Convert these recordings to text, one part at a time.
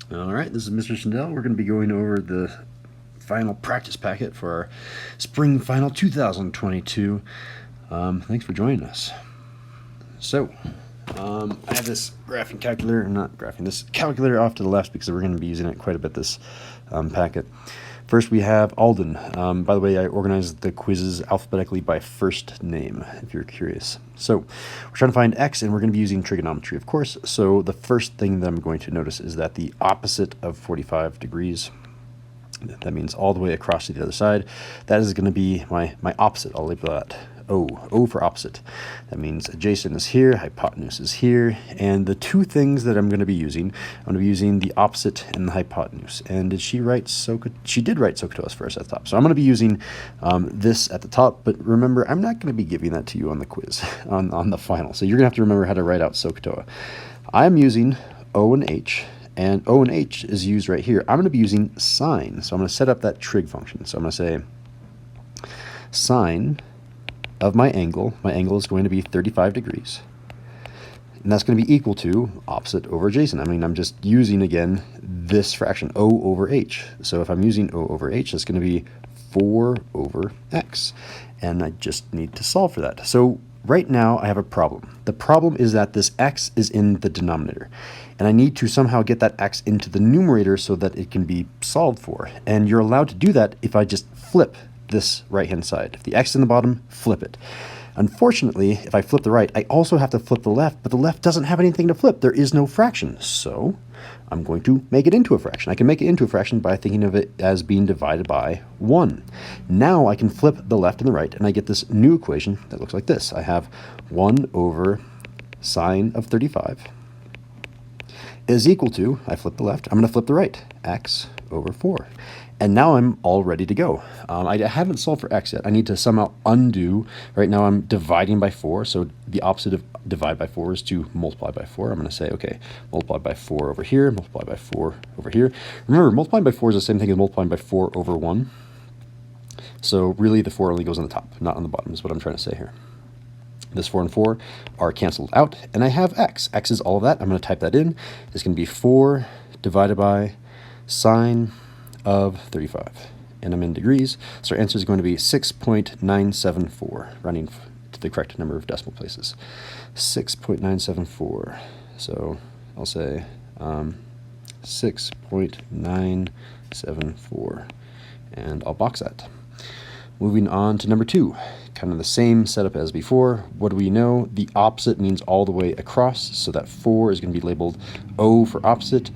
All right, this is Mr. Sindel. We're going to be going over the final practice packet for our Spring Final 2022. Thanks for joining us. So, I have this this calculator off to the left because we're going to be using it quite a bit this packet. First, we have Alden. By the way, I organized the quizzes alphabetically by first name, if you're curious. So, we're trying to find x, and we're going to be using trigonometry, of course. So, the first thing that I'm going to notice is that the opposite of 45 degrees, that means all the way across to the other side, that is going to be my opposite. I'll label that O for opposite. That means adjacent is here, hypotenuse is here, and the two things that I'm going to be using, I'm going to be using the opposite and the hypotenuse. And did she write SOHCAHTOA? She did write SOHCAHTOA first at the top. So I'm going to be using this at the top, but remember, I'm not going to be giving that to you on the quiz, on the final. So you're going to have to remember how to write out SOHCAHTOA. I'm using O and H, and O and H is used right here. I'm going to be using sine, so I'm going to set up that trig function. So I'm going to say sine of my angle is going to be 35 degrees. And that's going to be equal to opposite over adjacent. I mean, I'm just using, again, this fraction, O over H. So if I'm using O over H, that's going to be 4 over X. And I just need to solve for that. So right now, I have a problem. The problem is that this X is in the denominator. And I need to somehow get that X into the numerator so that it can be solved for. And you're allowed to do that if I just flip this right-hand side. If the X is in the bottom, flip it. Unfortunately, if I flip the right, I also have to flip the left, but the left doesn't have anything to flip. There is no fraction. So I'm going to make it into a fraction. I can make it into a fraction by thinking of it as being divided by 1. Now I can flip the left and the right, and I get this new equation that looks like this. I have 1 over sine of 35 is equal to, I flip the left, I'm going to flip the right, x over 4. And now I'm all ready to go. I haven't solved for x yet. I need to somehow undo. Right now I'm dividing by 4, so the opposite of divide by 4 is to multiply by 4. I'm going to say, okay, multiply by 4 over here, multiply by 4 over here. Remember, multiplying by 4 is the same thing as multiplying by 4 over 1. So really the 4 only goes on the top, not on the bottom, is what I'm trying to say here. This 4 and 4 are canceled out, and I have x. X is all of that. I'm going to type that in. It's going to be 4 divided by sine of 35. And I'm in degrees, so our answer is going to be 6.974, running to the correct number of decimal places. 6.974. So I'll say 6.974, and I'll box that. Moving on to number 2, kind of the same setup as before. What do we know? The opposite means all the way across, so that 4 is going to be labeled O for opposite,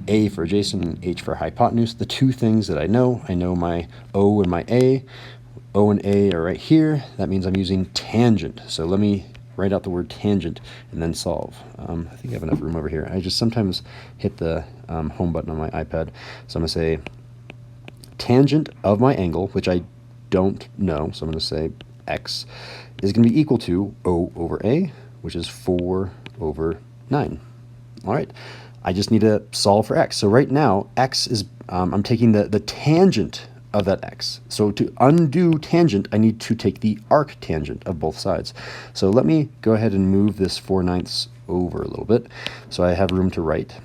A for adjacent, and H for hypotenuse. The two things that I know my O and my A. O and A are right here. That means I'm using tangent. So let me write out the word tangent and then solve. I think I have enough room over here. I just sometimes hit the home button on my iPad. So I'm going to say tangent of my angle, which I don't know, so I'm going to say x is going to be equal to O over A, which is 4 over 9. All right, I just need to solve for x. So right now, x is, I'm taking the tangent of that x. So to undo tangent, I need to take the arctangent of both sides. So let me go ahead and move this 4/9 over a little bit so I have room to write.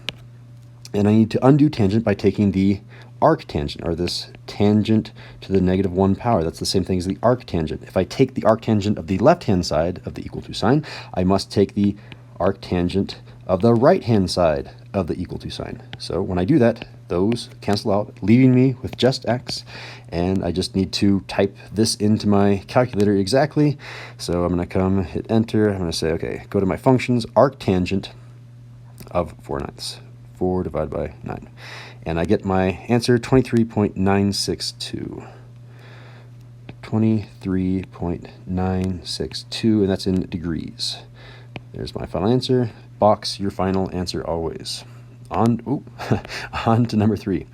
And I need to undo tangent by taking the arctangent, or this tangent to the negative 1 power. That's the same thing as the arctangent. If I take the arctangent of the left-hand side of the equal to sign, I must take the arctangent of the right-hand side of the equal to sign. So when I do that, those cancel out, leaving me with just x, and I just need to type this into my calculator exactly. So I'm going to come, hit enter, I'm going to say, okay, go to my functions, arctangent of 4/9. 4 divided by 9. And I get my answer, 23.962. 23.962, and that's in degrees. There's my final answer. Box your final answer always. On to number 3.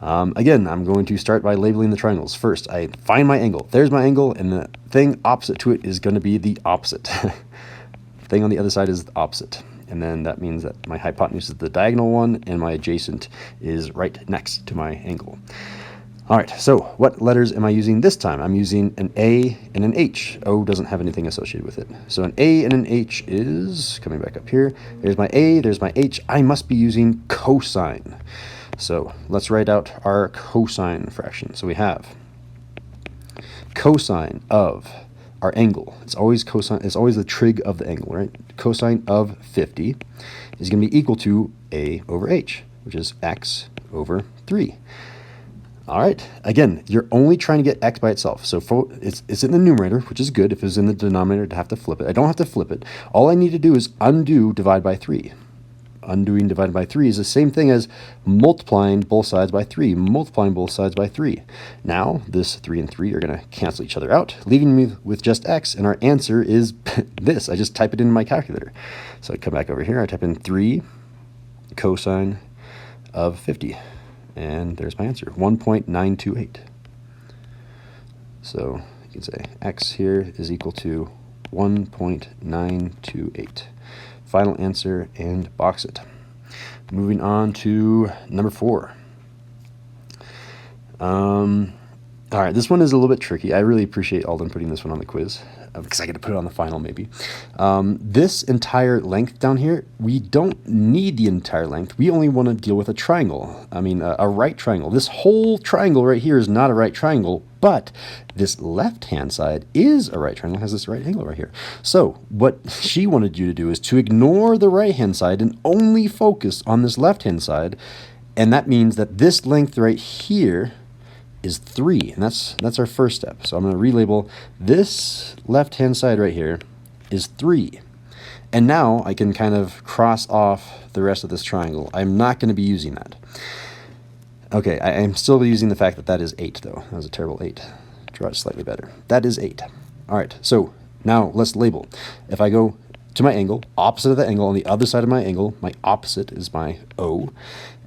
Again, I'm going to start by labeling the triangles. First, I find my angle. There's my angle, and the thing opposite to it is going to be the opposite. The thing on the other side is the opposite. And then that means that my hypotenuse is the diagonal one, and my adjacent is right next to my angle. All right, so what letters am I using this time? I'm using an A and an H. O doesn't have anything associated with it. So an A and an H is, coming back up here, there's my A, there's my H. I must be using cosine. So let's write out our cosine fraction. So we have cosine of our angle. It's always cosine, it's always the trig of the angle, right? Cosine of 50 is going to be equal to A over H, which is x over 3. All right, again, you're only trying to get x by itself. So it's in the numerator, which is good. If it was in the denominator, I'd have to flip it. I don't have to flip it. All I need to do is undo divide by 3. Undoing divided by 3 is the same thing as multiplying both sides by 3, multiplying both sides by 3. Now, this 3 and 3 are going to cancel each other out, leaving me with just x, and our answer is this. I just type it into my calculator. So I come back over here, I type in 3 cosine of 50. And there's my answer, 1.928. So you can say x here is equal to 1.928. Final answer, and box it. Moving on to number 4. All right, this one is a little bit tricky. I really appreciate Alden putting this one on the quiz, because I get to put it on the final maybe. This entire length down here, we don't need the entire length. We only want to deal with a triangle. I mean, a right triangle. This whole triangle right here is not a right triangle, but this left-hand side is a right triangle. It has this right angle right here. So what she wanted you to do is to ignore the right-hand side and only focus on this left-hand side. And that means that this length right here is 3, and that's our first step. So I'm going to relabel this left-hand side right here is 3. And now I can kind of cross off the rest of this triangle. I'm not going to be using that. Okay, I'm still using the fact that that is 8, though. That was a terrible 8. Draw it slightly better. That is 8. All right, so now let's label. If I go to my angle, opposite of the angle, on the other side of my angle, my opposite is my O,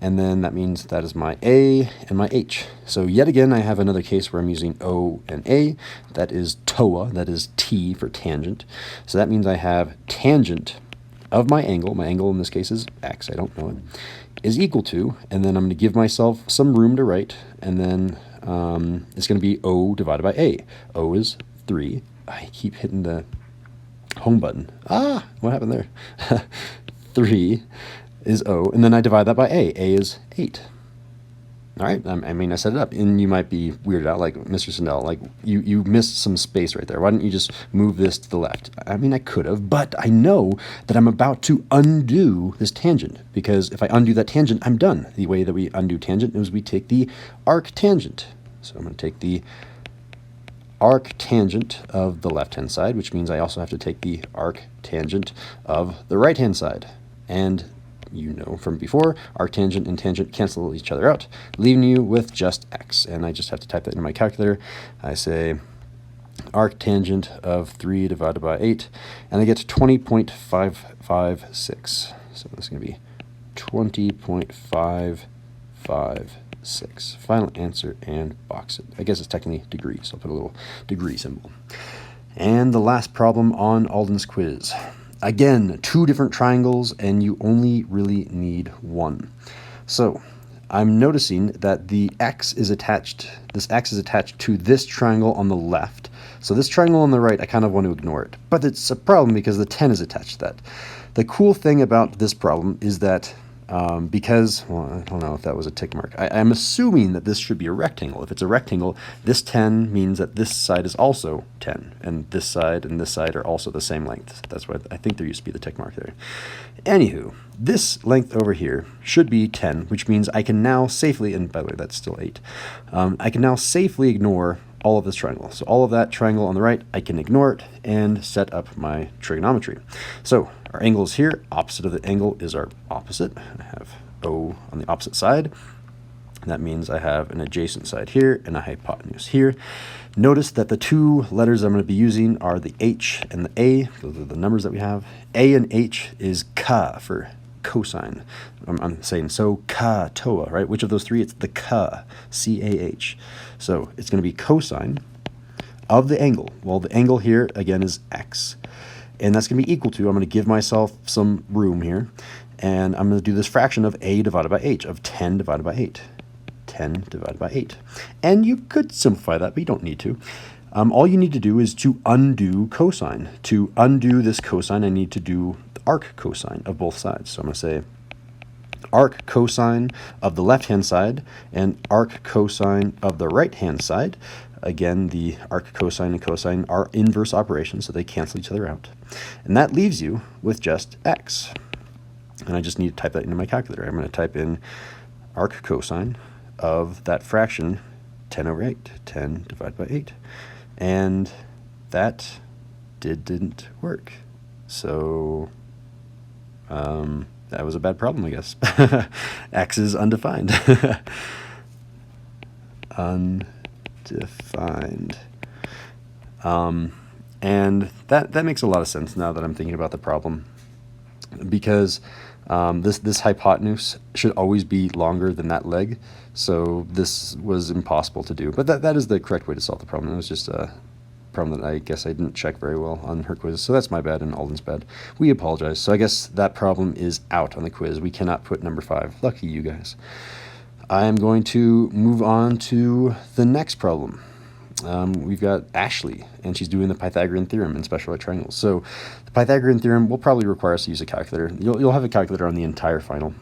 and then that means that is my A and my H. So yet again, I have another case where I'm using O and A. That is TOA, that is T for tangent. So that means I have tangent of my angle in this case is X, I don't know it, is equal to, and then I'm going to give myself some room to write, and then it's going to be O divided by A. O is 3. I keep hitting the home button. What happened there? 3 is O, and then I divide that by A. A is 8. All right, I mean, I set it up, and you might be weirded out, like Mr. Sandell, like you missed some space right there. Why didn't you just move this to the left? I mean, I could have, but I know that I'm about to undo this tangent, because if I undo that tangent, I'm done. The way that we undo tangent is we take the arc tangent. So I'm going to take the arc tangent of the left-hand side, which means I also have to take the arc tangent of the right-hand side. And you know from before, arctangent and tangent cancel each other out, leaving you with just x. And I just have to type that in my calculator. I say arctangent of 3 divided by 8, and I get 20.556. So this is going to be 20.556. Final answer, and box it. I guess it's technically degrees, so I'll put a little degree symbol. And the last problem on Alden's quiz. Again, 2 different triangles, and you only really need 1. So I'm noticing that the x is attached, this x is attached to this triangle on the left. So this triangle on the right, I kind of want to ignore it. But it's a problem because the 10 is attached to that. The cool thing about this problem is that because, well, I don't know if that was a tick mark. I'm assuming that this should be a rectangle. If it's a rectangle, this 10 means that this side is also 10, and this side are also the same length. That's why I think there used to be the tick mark there. Anywho, this length over here should be 10, which means I can now safely, and by the way, that's still 8, I can now safely ignore all of this triangle. So all of that triangle on the right, I can ignore it and set up my trigonometry. So our angle is here. Opposite of the angle is our opposite. I have O on the opposite side. That means I have an adjacent side here and a hypotenuse here. Notice that the 2 letters I'm going to be using are the H and the A. Those are the numbers that we have. A and H is ka for cosine. I'm saying so, ka, toa, right? Which of those 3? It's the ka, C-A-H. So it's going to be cosine of the angle. Well, the angle here, again, is x. And that's going to be equal to, I'm going to give myself some room here, and I'm going to do this fraction of a divided by h, of 10 divided by 8. 10 divided by 8. And you could simplify that, but you don't need to. All you need to do is to undo cosine. To undo this cosine, I need to do the arc cosine of both sides. So I'm going to say arc cosine of the left-hand side and arc cosine of the right-hand side. Again, the arc cosine and cosine are inverse operations, so they cancel each other out. And that leaves you with just x. And I just need to type that into my calculator. I'm going to type in arc cosine of that fraction 10 over 8, 10 divided by 8. And that didn't work. So that was a bad problem, I guess. X is undefined. Undefined. And that makes a lot of sense now that I'm thinking about the problem, because this hypotenuse should always be longer than that leg, so this was impossible to do. But that is the correct way to solve the problem. It was just a problem that I guess I didn't check very well on her quiz, so that's my bad and Alden's bad. We apologize. So I guess that problem is out on the quiz. We cannot put number 5. Lucky you guys. I am going to move on to the next problem. We've got Ashley, and she's doing the Pythagorean theorem in special right triangles. So the Pythagorean theorem will probably require us to use a calculator. You'll have a calculator on the entire final.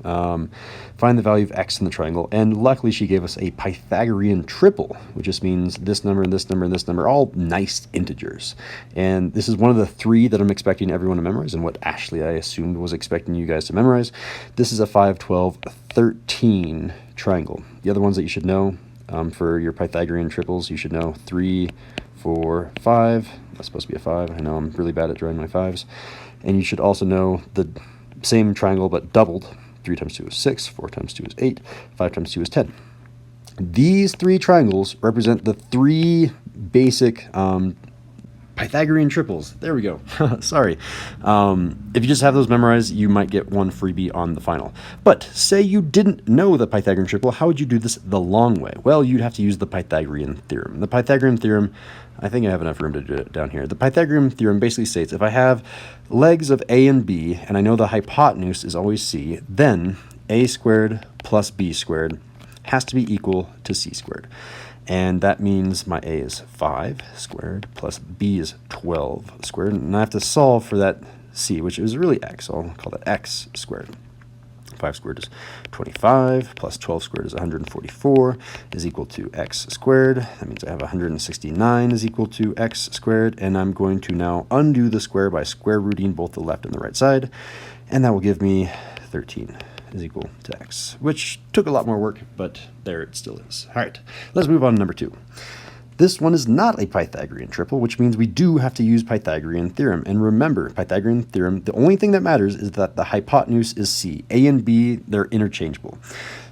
Find the value of x in the triangle, and luckily she gave us a Pythagorean triple, which just means this number and this number and this number, all nice integers. And this is one of the 3 that I'm expecting everyone to memorize, and what Ashley, I assumed, was expecting you guys to memorize. This is a 5, 12, 13 triangle. The other ones that you should know, for your Pythagorean triples, you should know 3, 4, 5. That's supposed to be a 5. I know I'm really bad at drawing my 5s. And you should also know the same triangle but doubled. 3 times 2 is 6, 4 times 2 is 8, 5 times 2 is 10. These 3 triangles represent the 3 basic Pythagorean triples. There we go. Sorry. If you just have those memorized, you might get one freebie on the final. But say you didn't know the Pythagorean triple, how would you do this the long way? Well, you'd have to use the Pythagorean theorem. The Pythagorean theorem, I think I have enough room to do it down here. The Pythagorean theorem basically states if I have legs of a and b, and I know the hypotenuse is always c, then a squared plus b squared has to be equal to c squared. And that means my a is 5 squared plus b is 12 squared. And I have to solve for that c, which is really x. So I'll call that x squared. 5 squared is 25 plus 12 squared is 144 is equal to x squared. That means I have 169 is equal to x squared. And I'm going to now undo the square by square rooting both the left and the right side. And that will give me 13 is equal to x, which took a lot more work, but there it still is. All right, let's move on to number 2. This one is not a Pythagorean triple, which means we do have to use Pythagorean theorem. And remember, Pythagorean theorem, the only thing that matters is that the hypotenuse is c. A and b, they're interchangeable.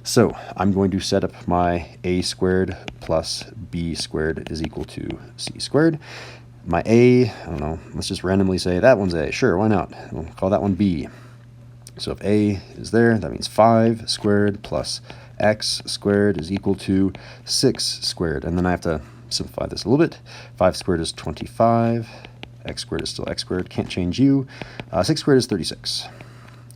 So I'm going to set up my a squared plus b squared is equal to c squared. My a, I don't know, let's just randomly say that one's a. Sure, why not? We'll call that one b. So if a is there, that means 5 squared plus x squared is equal to 6 squared. And then I have to simplify this a little bit. 5 squared is 25. X squared is still x squared. Can't change u. 6 squared is 36.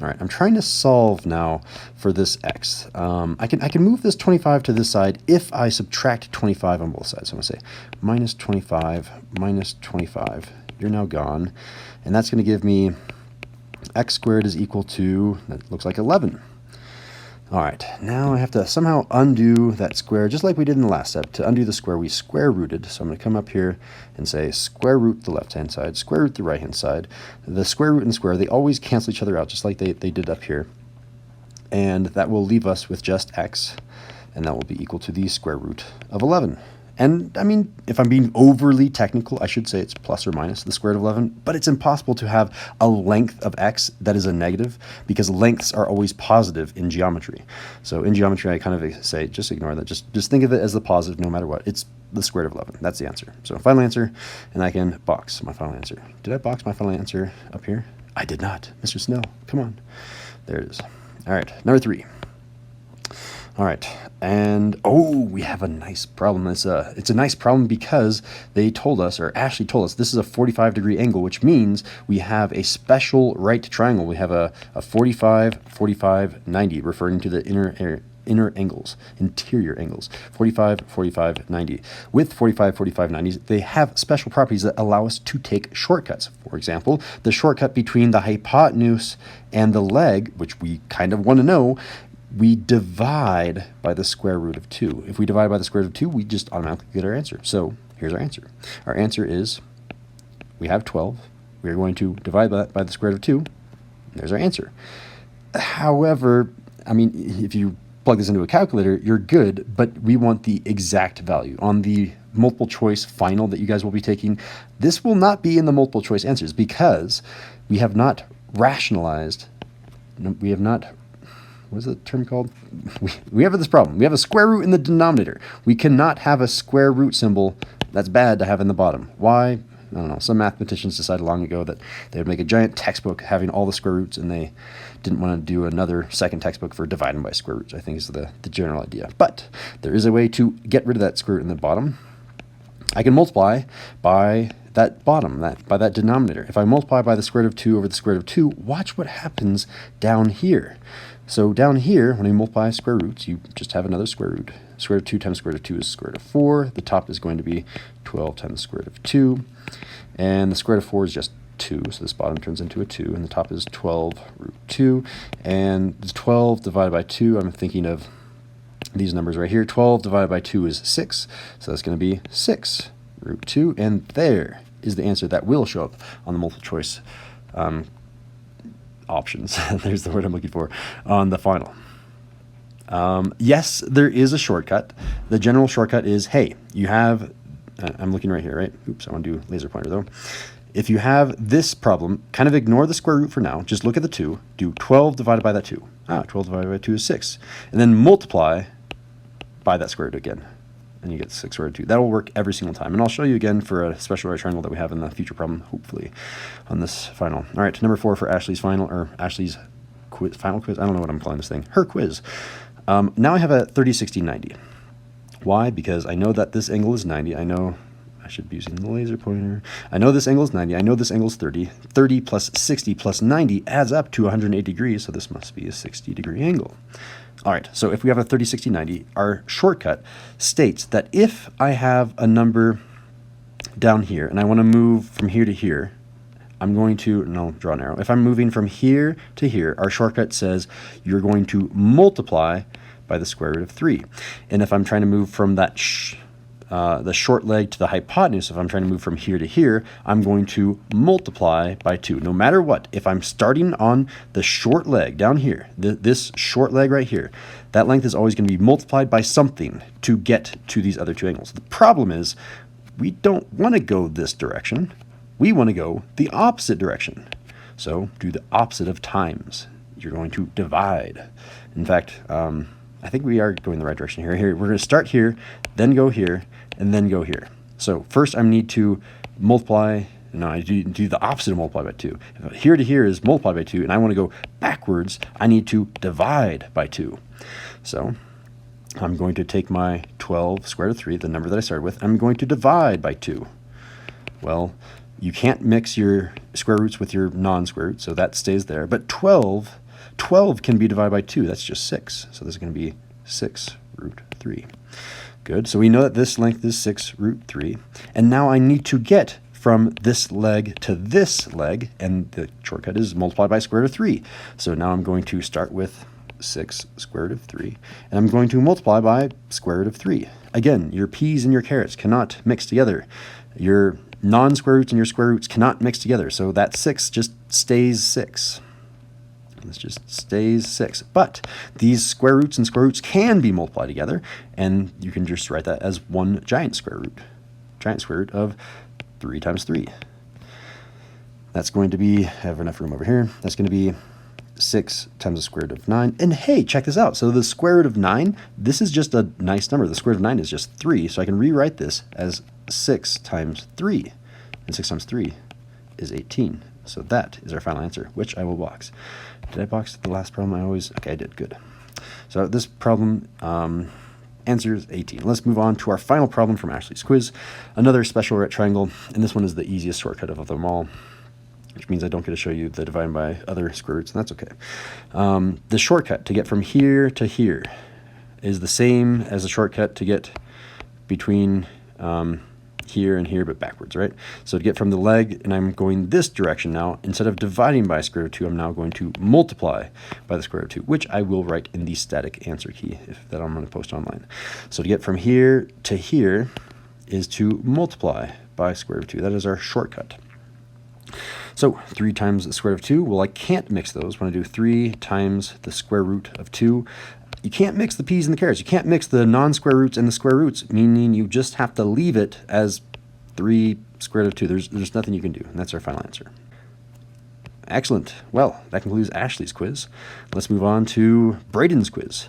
All right, I'm trying to solve now for this x. I can move this 25 to this side if I subtract 25 on both sides. So I'm going to say minus 25 minus 25. You're now gone. And that's going to give me x squared is equal to, that looks like 11. All right, now I have to somehow undo that square, just like we did in the last step. To undo the square, we square rooted. So I'm going to come up here and say square root the left-hand side, square root the right-hand side. The square root and square, they always cancel each other out, just like they did up here. And that will leave us with just x, and that will be equal to the square root of 11. And I mean, if I'm being overly technical, I should say it's plus or minus the square root of 11, but it's impossible to have a length of x that is a negative, because lengths are always positive in geometry. So in geometry, I kind of say, just ignore that. Just think of it as the positive no matter what. It's the square root of 11. That's the answer. So final answer, and I can box my final answer. Did I box my final answer up here? I did not. Mr. Snell, come on. There it is. All right, number 3. All right, and we have a nice problem. It's a nice problem because they told us, or Ashley told us, this is a 45-degree angle, which means we have a special right triangle. We have a 45, 45, 90, referring to the interior angles, 45, 45, 90. With 45, 45, 90s, they have special properties that allow us to take shortcuts. For example, the shortcut between the hypotenuse and the leg, which we kind of want to know, we divide by the square root of 2. If we divide by the square root of 2, we just automatically get our answer. So here's our answer. Our answer is, we have 12. We're going to divide that by the square root of 2. There's our answer. However, I mean, if you plug this into a calculator, you're good, but we want the exact value. On the multiple choice final that you guys will be taking, this will not be in the multiple choice answers because we have not rationalized, we have not, what is the term called? We have this problem. We have a square root in the denominator. We cannot have a square root symbol. That's bad to have in the bottom. Why? I don't know. Some mathematicians decided long ago that they would make a giant textbook having all the square roots, and they didn't want to do another second textbook for dividing by square roots, I think is the general idea. But there is a way to get rid of that square root in the bottom. I can multiply by that bottom, by that denominator. If I multiply by the square root of 2 over the square root of 2, watch what happens down here. So down here, when we multiply square roots, you just have another square root. Square root of 2 times square root of 2 is square root of 4. The top is going to be 12 times square root of 2. And the square root of 4 is just 2, so this bottom turns into a 2, and the top is 12 root 2. And the 12 divided by 2, I'm thinking of these numbers right here. 12 divided by 2 is 6, so that's going to be 6 root 2. And there is the answer that will show up on the multiple choice options. There's the word I'm looking for on the final. Yes, there is a shortcut. The general shortcut is, hey, you have, I'm looking right here, right? Oops, I want to do laser pointer though. If you have this problem, kind of ignore the square root for now. Just look at the 2. Do 12 divided by that 2. 12 divided by 2 is 6. And then multiply by that square root again. And you get 6 square root of 2. That will work every single time. And I'll show you again for a special right triangle that we have in the future problem, hopefully, on this final. All right, number 4 for Ashley's final, or Ashley's quiz, final quiz. I don't know what I'm calling this thing. Her quiz. Now I have a 30, 60, 90. Why? Because I know that this angle is 90. I know I should be using the laser pointer. I know this angle is 90. I know this angle is 30. 30 plus 60 plus 90 adds up to 108 degrees, so this must be a 60-degree angle. All right, so if we have a 30, 60, 90, our shortcut states that if I have a number down here and I want to move from here to here, I'm going to, and I'll draw an arrow. If I'm moving from here to here, our shortcut says you're going to multiply by the square root of 3. And if I'm trying to move from that the short leg to the hypotenuse, if I'm trying to move from here to here, I'm going to multiply by 2. No matter what, if I'm starting on the short leg down here, this short leg right here, that length is always going to be multiplied by something to get to these other 2 angles. The problem is we don't want to go this direction. We want to go the opposite direction. So do the opposite of times. You're going to divide. In fact, I think we are going the right direction here. We're going to start here, then go here, and then go here. So first I need to multiply, no, I do the opposite of multiply by 2. If here to here is multiply by 2, and I want to go backwards, I need to divide by 2. So I'm going to take my 12 square root of 3, the number that I started with, I'm going to divide by 2. Well, you can't mix your square roots with your non-square roots, so that stays there. But 12 can be divided by 2. That's just 6. So this is going to be 6 root 3. Good. So we know that this length is 6 root 3. And now I need to get from this leg to this leg, and the shortcut is multiply by square root of 3. So now I'm going to start with 6 square root of 3, and I'm going to multiply by square root of 3. Again, your peas and your carrots cannot mix together. Your non-square roots and your square roots cannot mix together. So that 6 just stays 6. This just stays 6. But these square roots and square roots can be multiplied together, and you can just write that as one giant square root. Giant square root of 3 times 3. That's going to be, I have enough room over here, that's going to be 6 times the square root of 9. And hey, check this out. So the square root of 9, this is just a nice number. The square root of 9 is just 3. So I can rewrite this as 6 times 3. And 6 times 3 is 18. So that is our final answer, which I will box. Did I box the last problem? Okay, I did, good. So this problem answers 18. Let's move on to our final problem from Ashley's quiz. Another special right triangle, and this one is the easiest shortcut of them all, which means I don't get to show you the dividing by other square roots, and that's okay. The shortcut to get from here to here, is the same as the shortcut to get between here and here, but backwards, right? So to get from the leg, and I'm going this direction now, instead of dividing by square root of 2, I'm now going to multiply by the square root of 2, which I will write in the static answer key that I'm going to post online. So to get from here to here is to multiply by square root of 2. That is our shortcut. So 3 times the square root of 2, well, I can't mix those. When I do 3 times the square root of 2, you can't mix the peas and the carrots. You can't mix the non-square roots and the square roots, meaning you just have to leave it as 3 square root of 2. There's nothing you can do, and that's our final answer. Excellent. Well, that concludes Ashley's quiz. Let's move on to Brayden's quiz.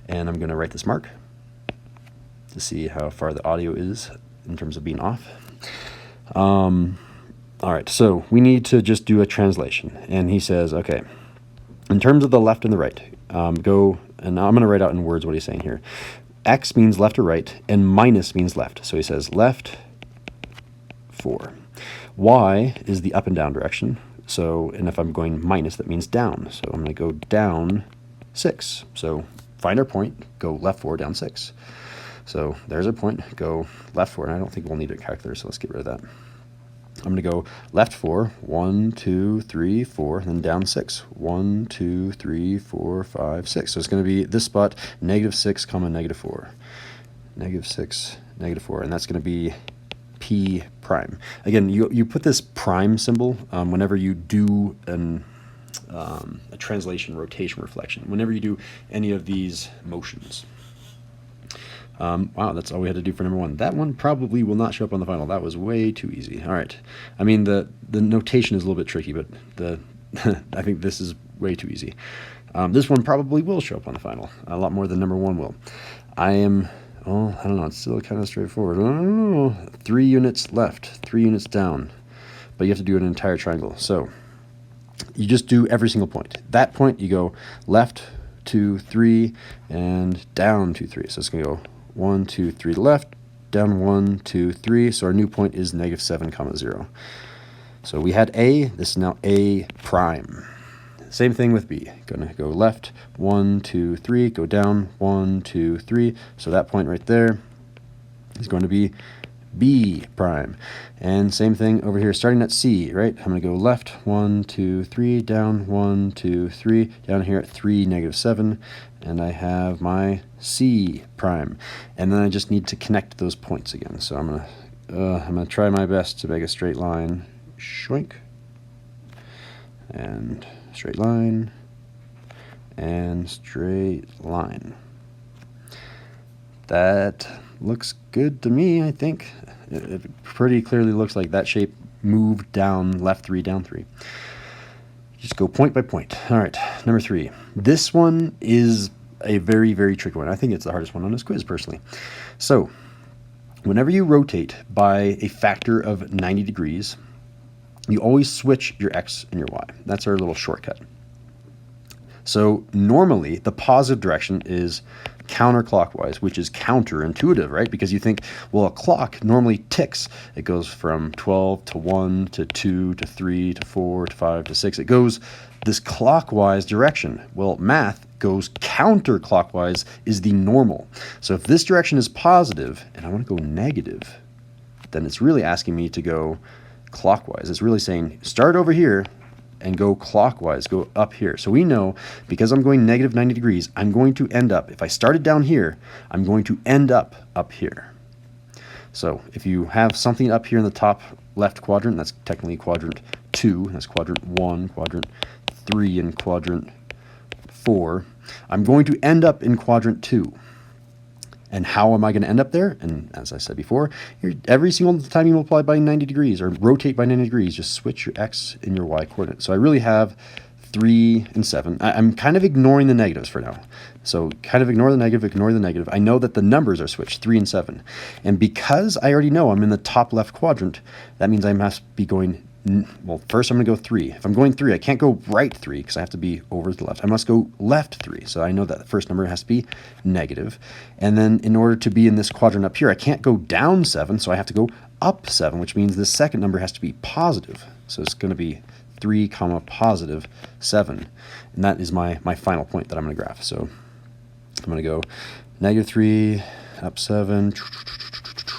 And I'm going to write this mark to see how far the audio is in terms of being off. All right, so we need to just do a translation. And he says, okay, in terms of the left and the right, go, and I'm going to write out in words what he's saying here. X means left or right, and minus means left. So he says left 4. Y is the up and down direction. So, and if I'm going minus, that means down. So I'm going to go down 6. So find our point, go left 4, down 6. So there's our point, go left 4, and I don't think we'll need a calculator, so let's get rid of that. I'm going to go left 4, 1, 2, 3, 4, and then down 6. 1, 2, 3, 4, 5, 6. So it's going to be this spot, -6, -4. -6, -4, and that's going to be P prime. Again, you put this prime symbol whenever you do a translation, rotation, reflection, whenever you do any of these motions. Wow, that's all we had to do for number 1. That one probably will not show up on the final. That was way too easy. All right. I mean, the notation is a little bit tricky, but I think this is way too easy. This one probably will show up on the final, a lot more than number 1 will. I don't know, it's still kind of straightforward. I don't know. 3 units left, 3 units down, but you have to do an entire triangle. So you just do every single point. That point, you go left 2, 3, and down 2, 3. So it's going to go 1, 2, 3 left, down 1, 2, 3. So our new point is -7, 0. So we had A, this is now A prime. Same thing with B. Going to go left, 1, 2, 3, go down 1, 2, 3. So that point right there is going to be B prime. And same thing over here, starting at C, right? I'm going to go left, 1, 2, 3, down 1, 2, 3, down here at 3, -7, and I have my C prime. And then I just need to connect those points again. So I'm gonna try my best to make a straight line. Shoink. And straight line. And straight line. That looks good to me, I think. It pretty clearly looks like that shape moved down left 3, down 3. Just go point by point. All right, number 3. This one is a very, very tricky one. I think it's the hardest one on this quiz, personally. So whenever you rotate by a factor of 90 degrees, you always switch your X and your Y. That's our little shortcut. So normally the positive direction is counterclockwise, which is counterintuitive, right? Because you think, well, a clock normally ticks. It goes from 12 to 1 to 2 to 3 to 4 to 5 to 6. It goes this clockwise direction. Well, math goes counterclockwise is the normal. So if this direction is positive and I want to go negative, then it's really asking me to go clockwise. It's really saying start over here and go clockwise, go up here. So we know because I'm going -90 degrees, I'm going to end up, if I started down here, I'm going to end up here. So if you have something up here in the top left quadrant, that's technically quadrant 2, that's quadrant 1, quadrant 3, and quadrant 4, I'm going to end up in quadrant 2. And how am I going to end up there? And as I said before, every single time you multiply by 90 degrees or rotate by 90 degrees, just switch your X and your Y coordinate. So I really have 3 and 7. I'm kind of ignoring the negatives for now. So kind of ignore the negative. I know that the numbers are switched, 3 and 7. And because I already know I'm in the top left quadrant, that means I must be going, well, first I'm going to go 3. If I'm going 3, I can't go right 3 because I have to be over to the left. I must go left 3. So I know that the first number has to be negative. And then in order to be in this quadrant up here, I can't go down 7, so I have to go up 7, which means the second number has to be positive. So it's going to be 3, +7. And that is my final point that I'm going to graph. So I'm going to go -3, up 7,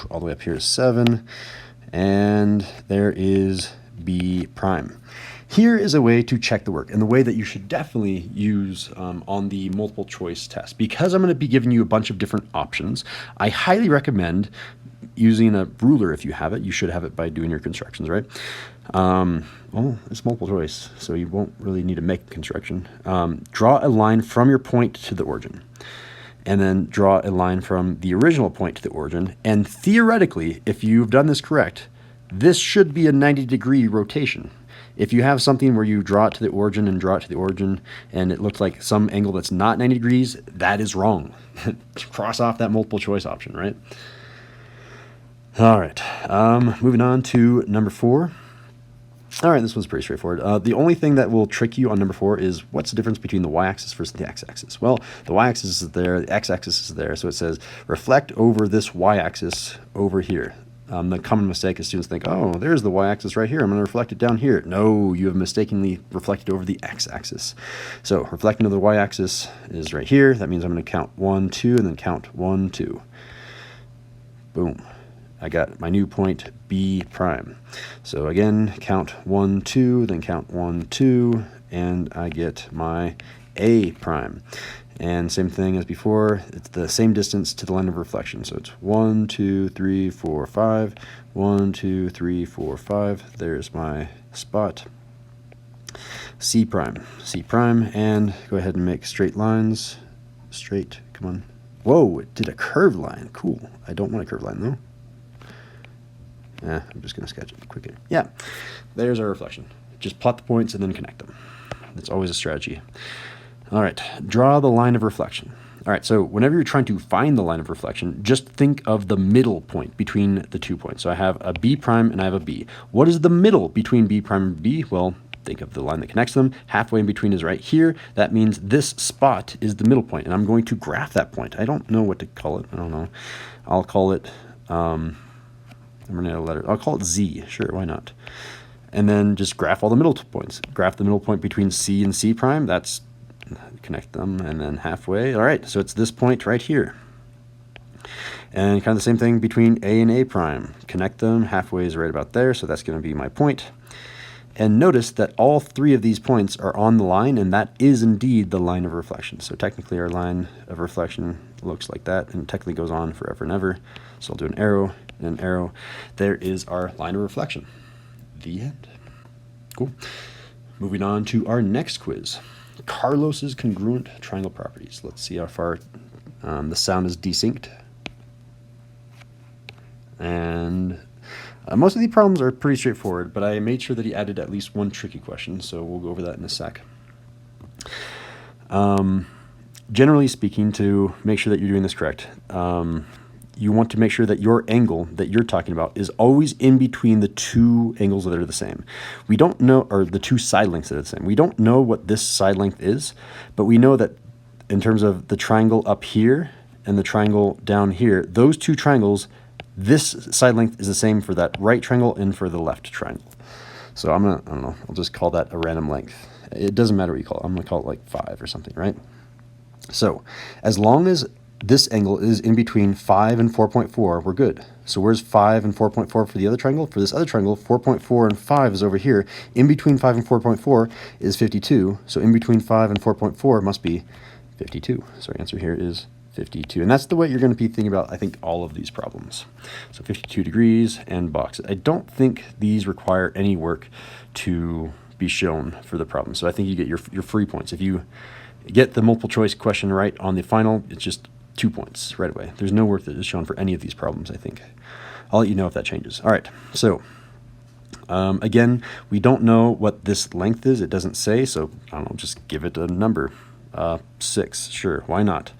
all the way up here is 7, and there is B prime. Here is a way to check the work, and the way that you should definitely use on the multiple choice test. Because I'm going to be giving you a bunch of different options, I highly recommend using a ruler if you have it. You should have it by doing your constructions, right? Well, it's multiple choice, so you won't really need to make a construction. Draw a line from your point to the origin, and then draw a line from the original point to the origin. And theoretically, if you've done this correct, this should be a 90-degree rotation. If you have something where you draw it to the origin and draw it to the origin, and it looks like some angle that's not 90 degrees, that is wrong. Cross off that multiple choice option, right? All right, moving on to number 4. All right, this one's pretty straightforward. The only thing that will trick you on number 4 is what's the difference between the y-axis versus the x-axis? Well, the y-axis is there, the x-axis is there, so it says reflect over this y-axis over here. The common mistake is students think, oh, there's the y-axis right here, I'm going to reflect it down here. No, you have mistakenly reflected over the x-axis. So reflecting over the y-axis is right here. That means I'm going to count 1, 2, and then count 1, 2. Boom. I got my new point B prime. So again, count 1, 2, then count 1, 2, and I get my A prime. And same thing as before, it's the same distance to the line of reflection. So it's 1, 2, 3, 4, 5, 1, 2, 3, 4, 5. There's my spot. C prime, and go ahead and make straight lines. Straight, come on. Whoa, it did a curved line. Cool. I don't want a curved line though. I'm just going to sketch it quicker. Yeah, there's our reflection. Just plot the points and then connect them. That's always a strategy. All right, draw the line of reflection. All right, so whenever you're trying to find the line of reflection, just think of the middle point between the 2 points. So I have a B prime and I have a B. What is the middle between B prime and B? Well, think of the line that connects them. Halfway in between is right here. That means this spot is the middle point, and I'm going to graph that point. I don't know what to call it. I don't know. I'll call it... I'm running out of letters. I'll call it Z. Sure, why not? And then just graph all the middle points. Graph the middle point between C and C prime. That's connect them, and then halfway. All right, so it's this point right here. And kind of the same thing between A and A prime. Connect them. Halfway is right about there, so that's going to be my point. And notice that all 3 of these points are on the line, and that is indeed the line of reflection. So technically our line of reflection looks like that, and technically goes on forever and ever. So I'll do an arrow and an arrow. There is our line of reflection. The end. Cool. Moving on to our next quiz. Carlos's congruent triangle properties. Let's see how far the sound is desynced. And most of the problems are pretty straightforward, but I made sure that he added at least one tricky question, so we'll go over that in a sec. Generally speaking, to make sure that you're doing this correct, you want to make sure that your angle that you're talking about is always in between the 2 angles that are the same. We don't know, or the 2 side lengths that are the same. We don't know what this side length is, but we know that in terms of the triangle up here and the triangle down here, those 2 triangles, this side length is the same for that right triangle and for the left triangle. So I don't know, I'll just call that a random length. It doesn't matter what you call it. I'm gonna call it like 5 or something, right? So as long as this angle is in between 5 and 4.4, we're good. So where's 5 and 4.4 for the other triangle? For this other triangle, 4.4 and 5 is over here. In between 5 and 4.4 is 52. So in between 5 and 4.4 must be 52. So our answer here is 52. And that's the way you're going to be thinking about, I think, all of these problems. So 52 degrees and box. I don't think these require any work to be shown for the problem. So I think you get your free points. If you get the multiple choice question right on the final, it's just 2 points right away. There's no work that is shown for any of these problems, I think. I'll let you know if that changes. All right, so again, we don't know what this length is. It doesn't say, so I don't know, just give it a number. 6, sure, why not?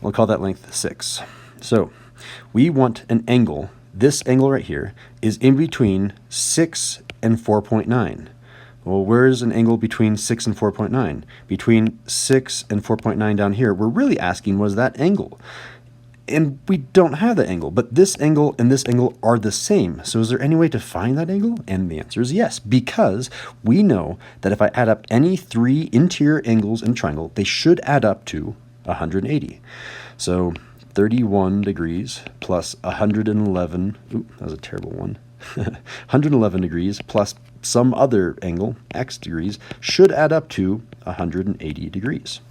We'll call that length 6. So we want an angle. This angle right here is in between 6 and 4.9. Well, where's an angle between 6 and 4.9? Between 6 and 4.9 down here, we're really asking, was that angle? And we don't have that angle, but this angle and this angle are the same. So is there any way to find that angle? And the answer is yes, because we know that if I add up any 3 interior angles in a triangle, they should add up to 180. So 31 degrees plus 111, ooh, that was a terrible one, 111 degrees plus some other angle, x degrees, should add up to 180 degrees.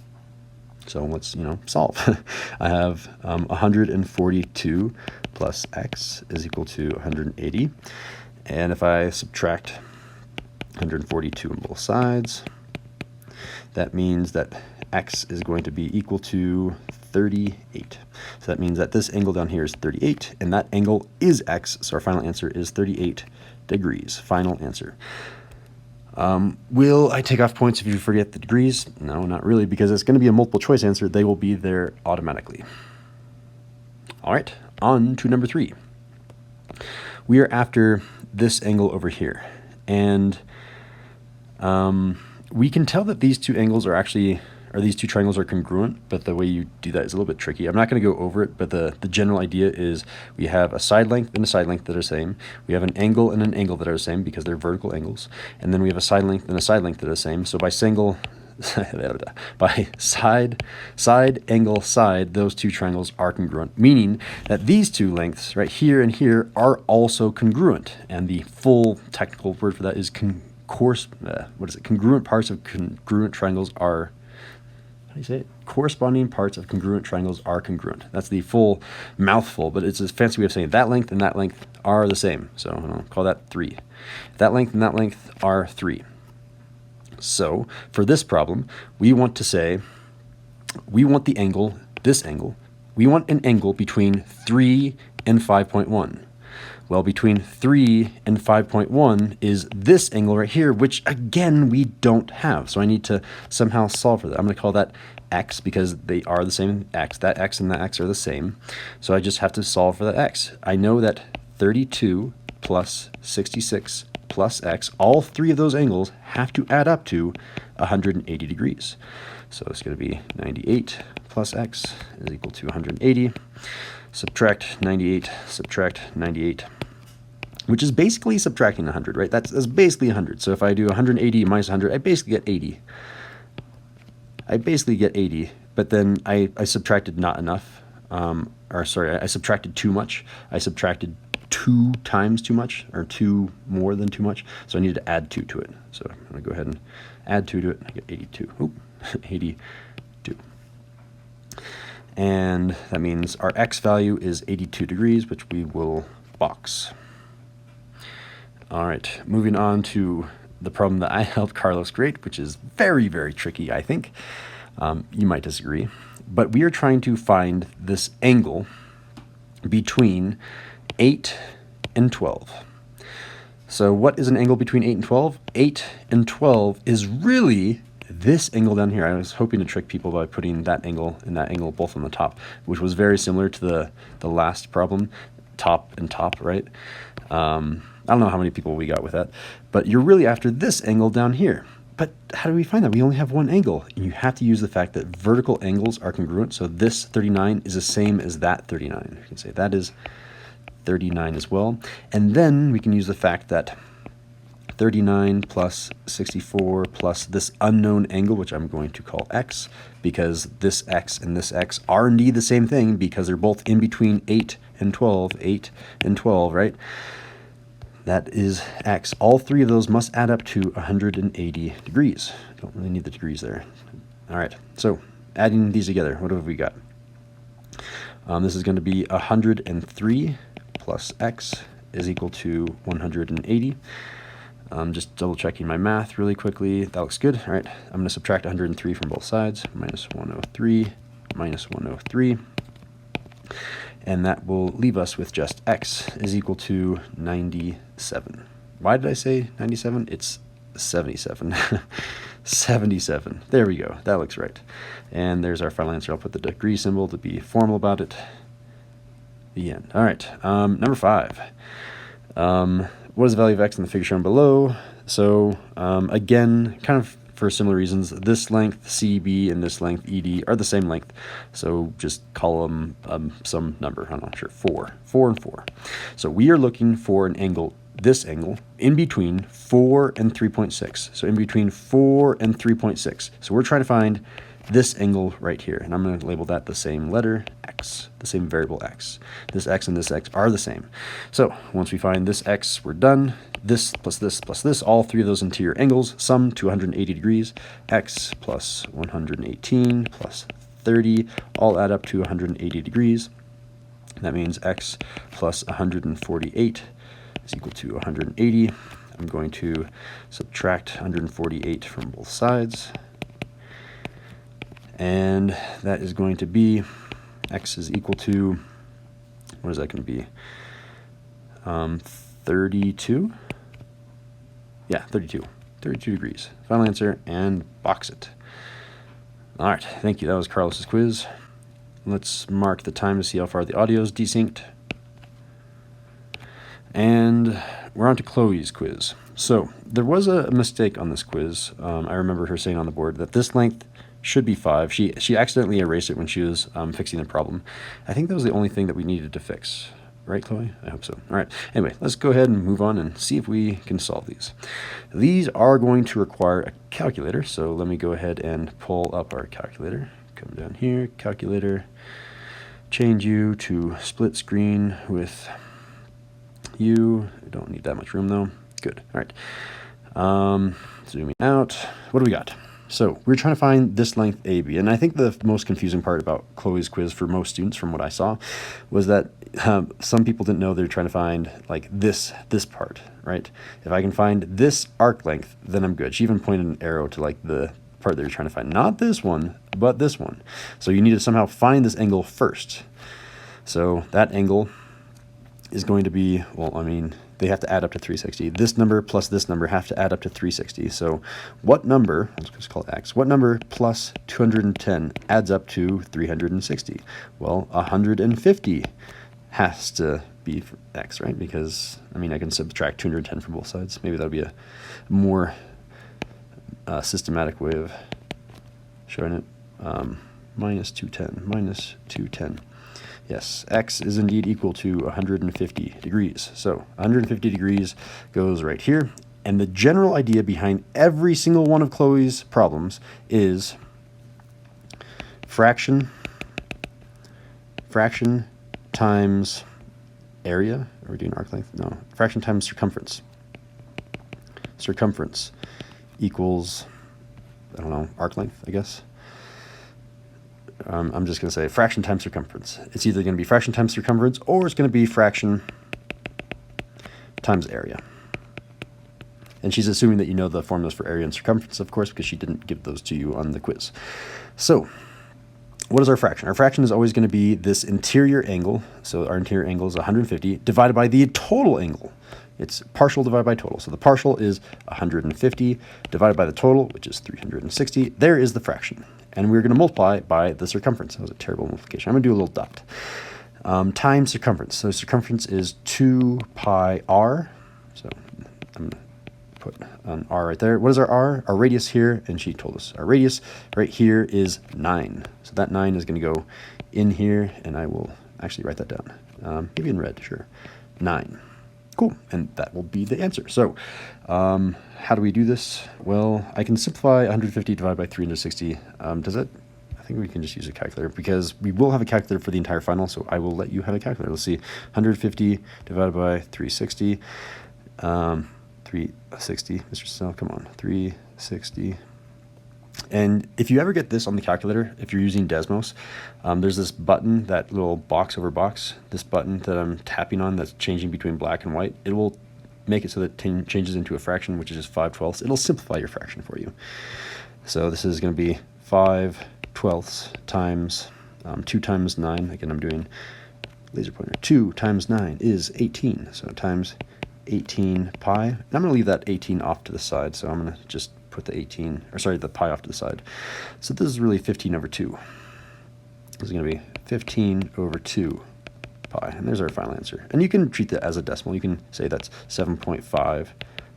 So let's, solve. I have 142 plus x is equal to 180. And if I subtract 142 on both sides, that means that x is going to be equal to 38. So that means that this angle down here is 38, and that angle is x, so our final answer is 38 degrees. Final answer. Will I take off points if you forget the degrees? No, not really, because it's going to be a multiple choice answer. They will be there automatically. All right, on to number 3. We are after this angle over here, and we can tell that these two angles are actually, or these two triangles are congruent, but the way you do that is a little bit tricky. I'm not going to go over it, but the general idea is we have a side length and a side length that are the same. We have an angle and an angle that are the same because they're vertical angles. And then we have a side length and a side length that are the same. So by side, angle, side, those two triangles are congruent, meaning that these two lengths right here and here are also congruent. And the full technical word for that is congruent parts of congruent triangles are, how do you say it? Corresponding parts of congruent triangles are congruent. That's the full mouthful, but it's a fancy way of saying that length and that length are the same. So I'll call that 3. That length and that length are 3. So for this problem, we want to say, we want the angle, this angle, we want an angle between 3 and 5.1. Well, between 3 and 5.1 is this angle right here, which again, we don't have. So I need to somehow solve for that. I'm going to call that x because they are the same x. That x and that x are the same. So I just have to solve for that x. I know that 32 plus 66 plus x, all three of those angles have to add up to 180 degrees. So it's going to be 98 plus x is equal to 180. Subtract 98, subtract 98, which is basically subtracting 100, right? That's basically 100. So if I do 180 minus 100, I basically get 80. But then I subtracted not enough, I subtracted too much. I subtracted 2 times too much, or 2 more than too much. So I needed to add 2 to it. So I'm going to go ahead and add 2 to it. I get 82. Oop, 82. And that means our x value is 82 degrees, which we will box. All right, moving on to the problem that I helped Carlos create, which is very, very tricky, I think. You might disagree. But we are trying to find this angle between 8 and 12. So what is an angle between 8 and 12? 8 and 12 is really this angle down here. I was hoping to trick people by putting that angle and that angle both on the top, which was very similar to the last problem, top and top, right? I don't know how many people we got with that, but you're really after this angle down here. But how do we find that? We only have one angle, and you have to use the fact that vertical angles are congruent. So this 39 is the same as that 39. You can say that is 39 as well. And then we can use the fact that 39 plus 64 plus this unknown angle, which I'm going to call x, because this x and this x are indeed the same thing because they're both in between 8 and 12, 8 and 12, right? That is x. All three of those must add up to 180 degrees. Don't really need the degrees there. All right, so adding these together, what have we got? This is going to be 103 plus x is equal to 180. Just double checking my math really quickly. That looks good. All right, I'm going to subtract 103 from both sides. Minus 103, minus 103. And that will leave us with just x is equal to 97. Why did I say 97? It's 77. 77. There we go. That looks right. And there's our final answer. I'll put the degree symbol to be formal about it. The end. All right. Number 5. What is the value of x in the figure shown below? So again, kind of for similar reasons, this length CB and this length ED are the same length. So just call them some number. I'm not sure. 4 and 4. So we are looking for an angle, this angle, in between 4 and 3.6. So in between 4 and 3.6. So we're trying to find this angle right here, and I'm going to label that the same letter x, the same variable x. This x and this x are the same. So once we find this x, we're done. This plus this plus this, all three of those interior angles sum to 180 degrees. X plus 118 plus 30 all add up to 180 degrees. That means x plus 148 is equal to 180. I'm going to subtract 148 from both sides. And that is going to be, x is equal to, what is that going to be? 32? Yeah, 32. 32 degrees. Final answer, and box it. All right, thank you. That was Carlos's quiz. Let's mark the time to see how far the audio is desynced. And we're on to Chloe's quiz. So there was a mistake on this quiz. I remember her saying on the board that this length should be 5. She accidentally erased it when she was fixing the problem. I think that was the only thing that we needed to fix. Right, Chloe? I hope so. All right. Anyway, let's go ahead and move on and see if we can solve these. These are going to require a calculator. So let me go ahead and pull up our calculator. Come down here, calculator, change you to split screen with you. I don't need that much room though. Good. All right. Zooming out. What do we got? So we're trying to find this length AB, and I think the most confusing part about Chloe's quiz for most students, from what I saw, was that some people didn't know they're trying to find like this part, right? If I can find this arc length, then I'm good. She even pointed an arrow to like the part that you're trying to find, not this one, but this one. So you need to somehow find this angle first. So that angle is going to be, well, I mean, they have to add up to 360. This number plus this number have to add up to 360. So what number, let's just call it x, what number plus 210 adds up to 360? Well, 150 has to be for x, right? Because, I mean, I can subtract 210 from both sides. Maybe that'll be a more systematic way of showing it. Minus 210, minus 210. Yes, x is indeed equal to 150 degrees. So 150 degrees goes right here. And the general idea behind every single one of Chloe's problems is fraction times area. Are we doing arc length? No. Fraction times circumference. Circumference equals, I don't know, arc length, I guess. I'm just going to say fraction times circumference. It's either going to be fraction times circumference or it's going to be fraction times area. And she's assuming that you know the formulas for area and circumference, of course, because she didn't give those to you on the quiz. So what is our fraction? Our fraction is always going to be this interior angle. So our interior angle is 150 divided by the total angle. It's partial divided by total. So the partial is 150 divided by the total, which is 360. There is the fraction. And we're going to multiply by the circumference. That was a terrible multiplication. I'm going to do a little dot. Times circumference. So circumference is 2 pi r. So I'm going to put an r right there. What is our r? Our radius here, and she told us our radius right here is 9. So that 9 is going to go in here, and I will actually write that down. Maybe in red, sure. 9. Cool, and that will be the answer. So how do we do this? Well, I can simplify 150 divided by 360. Does it? I think we can just use a calculator because we will have a calculator for the entire final, so I will let you have a calculator. Let's see, 150 divided by 360. 360, Mr. Snell, come on, 360. And if you ever get this on the calculator, if you're using Desmos, there's this button, that little box over box, this button that I'm tapping on that's changing between black and white. It will make it so that it changes into a fraction, which is just 5/12. It'll simplify your fraction for you. So this is going to be 5/12 times 2 times 9. Again, I'm doing laser pointer. 2 times 9 is 18. So times 18 pi. And I'm going to leave that 18 off to the side. So I'm going to just put the pi off to the side. So this is really 15 over 2. This is going to be 15 over 2 pi. And there's our final answer. And you can treat that as a decimal. You can say that's 7.5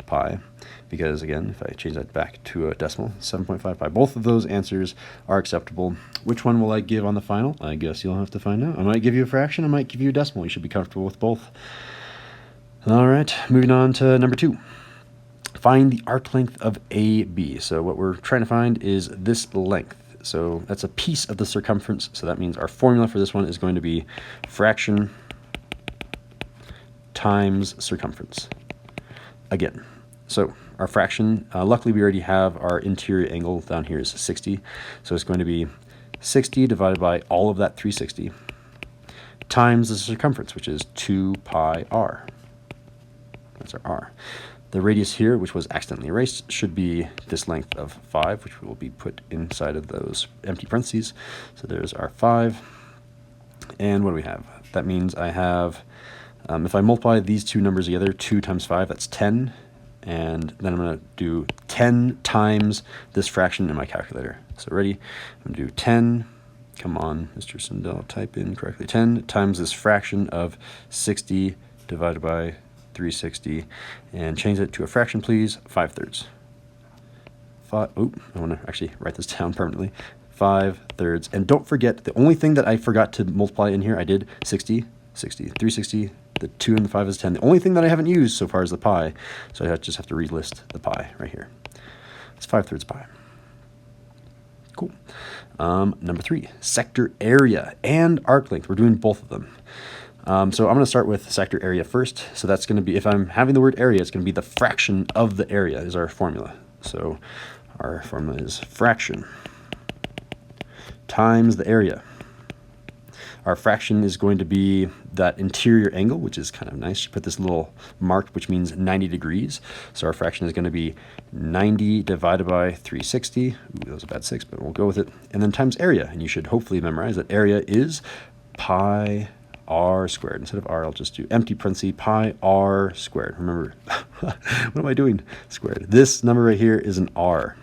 pi. Because again, if I change that back to a decimal, 7.5 pi. Both of those answers are acceptable. Which one will I give on the final? I guess you'll have to find out. I might give you a fraction. I might give you a decimal. You should be comfortable with both. All right, moving on to number 2. Find the arc length of AB. So what we're trying to find is this length. So that's a piece of the circumference. So that means our formula for this one is going to be fraction times circumference. Again, so our fraction, luckily we already have our interior angle down here is 60. So it's going to be 60 divided by all of that 360 times the circumference, which is 2 pi r. That's our r. The radius here, which was accidentally erased, should be this length of 5, which will be put inside of those empty parentheses. So there's our 5. And what do we have? That means I have, if I multiply these two numbers together, 2 times 5, that's 10. And then I'm going to do 10 times this fraction in my calculator. So ready? I'm going to do 10. Come on, Mr. Sindel, type in correctly. 10 times this fraction of 60 divided by 360, and change it to a fraction, please. 5/3. I want to actually write this down permanently. 5/3. And don't forget, the only thing that I forgot to multiply in here, I did 60, 60, 360. The 2 and the 5 is 10. The only thing that I haven't used so far is the pi, so I just have to relist the pi right here. It's 5/3 pi. Cool. Number 3, sector area and arc length. We're doing both of them. So I'm going to start with sector area first. So that's going to be, if I'm having the word area, it's going to be the fraction of the area is our formula. So our formula is fraction times the area. Our fraction is going to be that interior angle, which is kind of nice. You put this little mark, which means 90 degrees. So our fraction is going to be 90 divided by 360. Ooh, that was a bad 6, but we'll go with it. And then times area. And you should hopefully memorize that area is pi r squared. Instead of r, I'll just do empty parenthesis, pi r squared. Remember, what am I doing? Squared. This number right here is an r.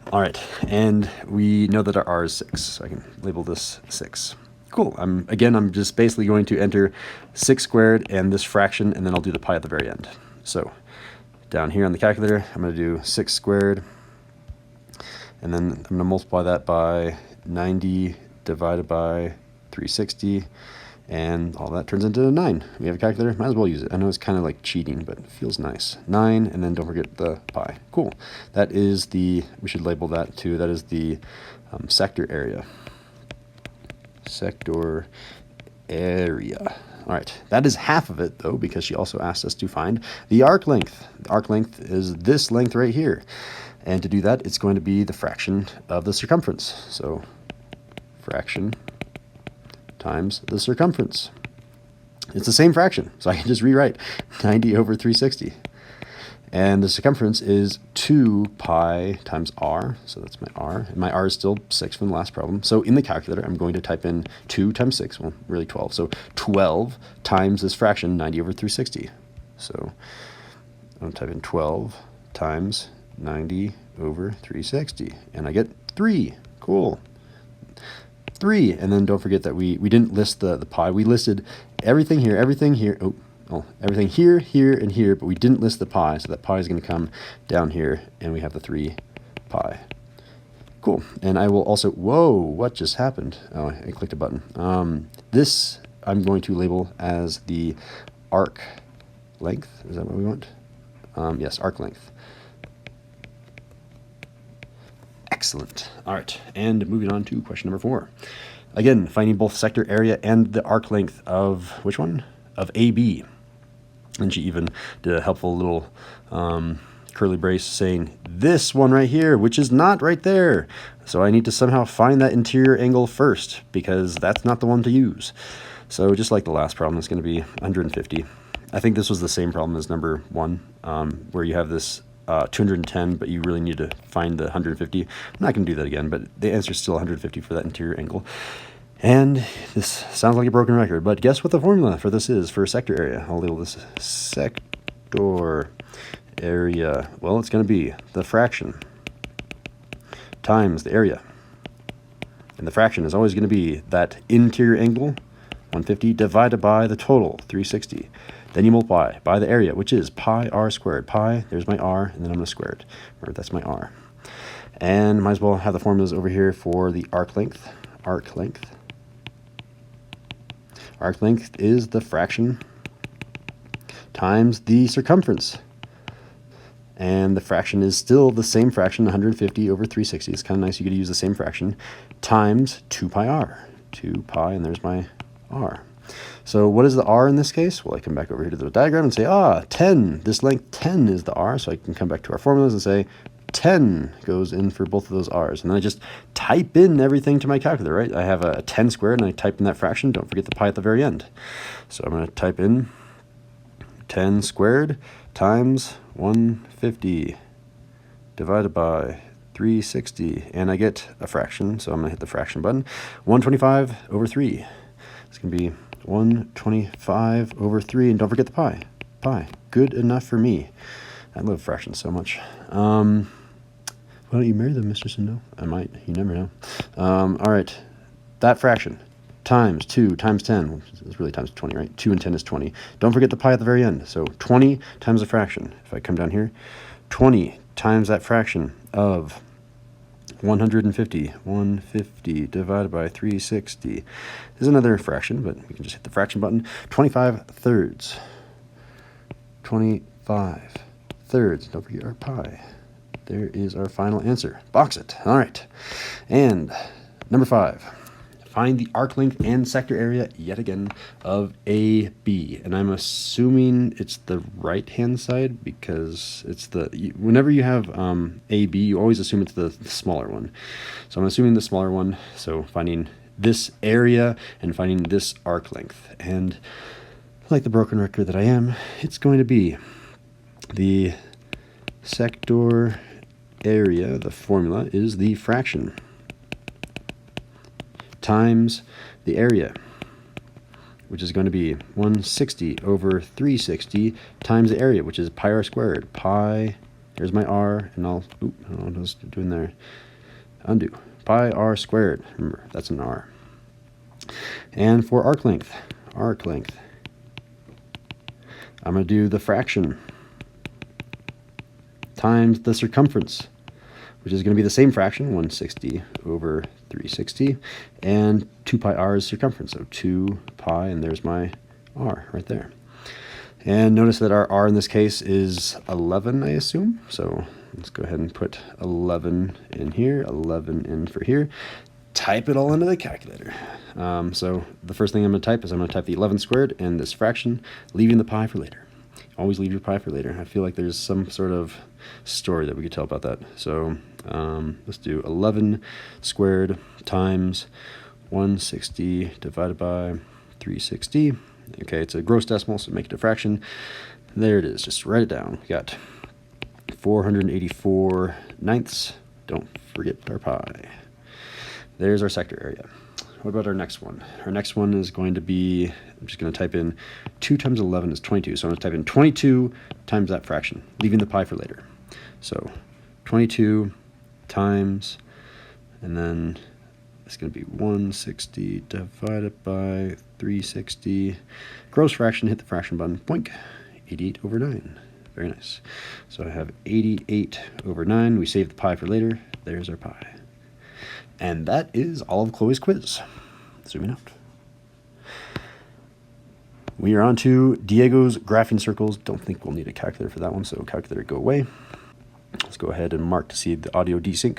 All right, and we know that our r is 6, so I can label this 6. Cool. I'm just basically going to enter 6 squared and this fraction, and then I'll do the pi at the very end. So down here on the calculator, I'm going to do 6 squared, and then I'm going to multiply that by 90 divided by 360, and all that turns into 9. We have a calculator, might as well use it. I know it's kind of like cheating, but it feels nice. 9, and then don't forget the pi. Cool. That is the, we should label that too, that is the sector area. Sector area. All right, that is half of it though, because she also asked us to find the arc length. The arc length is this length right here. And to do that, it's going to be the fraction of the circumference. So fraction times the circumference. It's the same fraction, so I can just rewrite 90 over 360. And the circumference is 2 pi times r, so that's my r. And my r is still 6 from the last problem. So in the calculator, I'm going to type in 2 times 6, well, really 12. So 12 times this fraction, 90 over 360. So I'm going to type in 12 times 90 over 360. And I get 3. Cool. 3, and then don't forget that we didn't list the pi. We listed everything here, everything here, everything here, here, and here, but we didn't list the pi, so that pi is going to come down here, and we have the 3 pi. Cool, and I will also, whoa, what just happened? Oh, I clicked a button. This I'm going to label as the arc length. Is that what we want? Yes, arc length. Excellent. All right, and moving on to question number 4. Again, finding both sector area and the arc length of, which one? Of AB. And she even did a helpful little curly brace saying, this one right here, which is not right there. So I need to somehow find that interior angle first, because that's not the one to use. So just like the last problem, it's going to be 150. I think this was the same problem as number 1, where you have this 210, but you really need to find the 150. I'm not going to do that again, but the answer is still 150 for that interior angle. And this sounds like a broken record, but guess what the formula for this is for sector area? I'll label this sector area. Well, it's going to be the fraction times the area. And the fraction is always going to be that interior angle, 150, divided by the total, 360. Then you multiply by the area, which is pi r squared. Pi, there's my r, and then I'm going to square it. Remember, that's my r. And might as well have the formulas over here for the arc length. Arc length. Arc length is the fraction times the circumference. And the fraction is still the same fraction, 150 over 360. It's kind of nice you get to use the same fraction, times 2 pi r. 2 pi, and there's my r. So what is the r in this case? Well, I come back over here to the diagram and say, 10. This length 10 is the r, so I can come back to our formulas and say 10 goes in for both of those r's. And then I just type in everything to my calculator, right? I have a 10 squared, and I type in that fraction. Don't forget the pi at the very end. So I'm going to type in 10 squared times 150 divided by 360, and I get a fraction, so I'm going to hit the fraction button. 125 over 3. It's going to be 125 over 3, and don't forget the pi. Pi. Good enough for me. I love fractions so much. Why don't you marry them, Mr. Sindo? I might. You never know. All right. That fraction times 2 times 10, which is really times 20, right? 2 and 10 is 20. Don't forget the pi at the very end. So 20 times the fraction. If I come down here, 20 times that fraction of 150. 150 divided by 360 is another fraction, but we can just hit the fraction button. 25 thirds. 25 thirds. Don't forget our pi. There is our final answer. Box it. All right. And number 5. Find the arc length and sector area, yet again, of AB. And I'm assuming it's the right-hand side because it's whenever you have AB, you always assume it's the smaller one. So I'm assuming the smaller one. So finding this area and finding this arc length. And like the broken record that I am, it's going to be the sector area. The formula is the fraction times the area, which is going to be 160 over 360 times the area, which is pi r squared. Pi, there's my r, and I don't know what I was doing there. Undo. Pi r squared. Remember, that's an r. And for arc length, I'm going to do the fraction times the circumference, which is going to be the same fraction, 160 over 360, and 2 pi r is circumference, so 2 pi, and there's my r right there. And notice that our r in this case is 11, I assume, so let's go ahead and put 11 in here, 11 in for here, type it all into the calculator. So the first thing I'm going to type is I'm going to type the 11 squared and this fraction, leaving the pi for later. Always leave your pi for later. I feel like there's some sort of story that we could tell about that. So let's do 11 squared times 160 divided by 360. Okay, it's a gross decimal, so make it a fraction. There it is. Just write it down. We got 484 ninths. Don't forget our pi. There's our sector area. What about our next one? Our next one is going to be, I'm just going to type in 2 times 11 is 22. So I'm going to type in 22 times that fraction, leaving the pi for later. So 22 times, and then it's going to be 160 divided by 360. Gross fraction, hit the fraction button, boink, 88 over 9. Very nice. So I have 88 over 9. We save the pi for later. There's our pi. And that is all of Chloe's quiz. Zooming out. We are on to Diego's graphing circles. Don't think we'll need a calculator for that one, so calculator go away. Let's go ahead and mark to see the audio desync.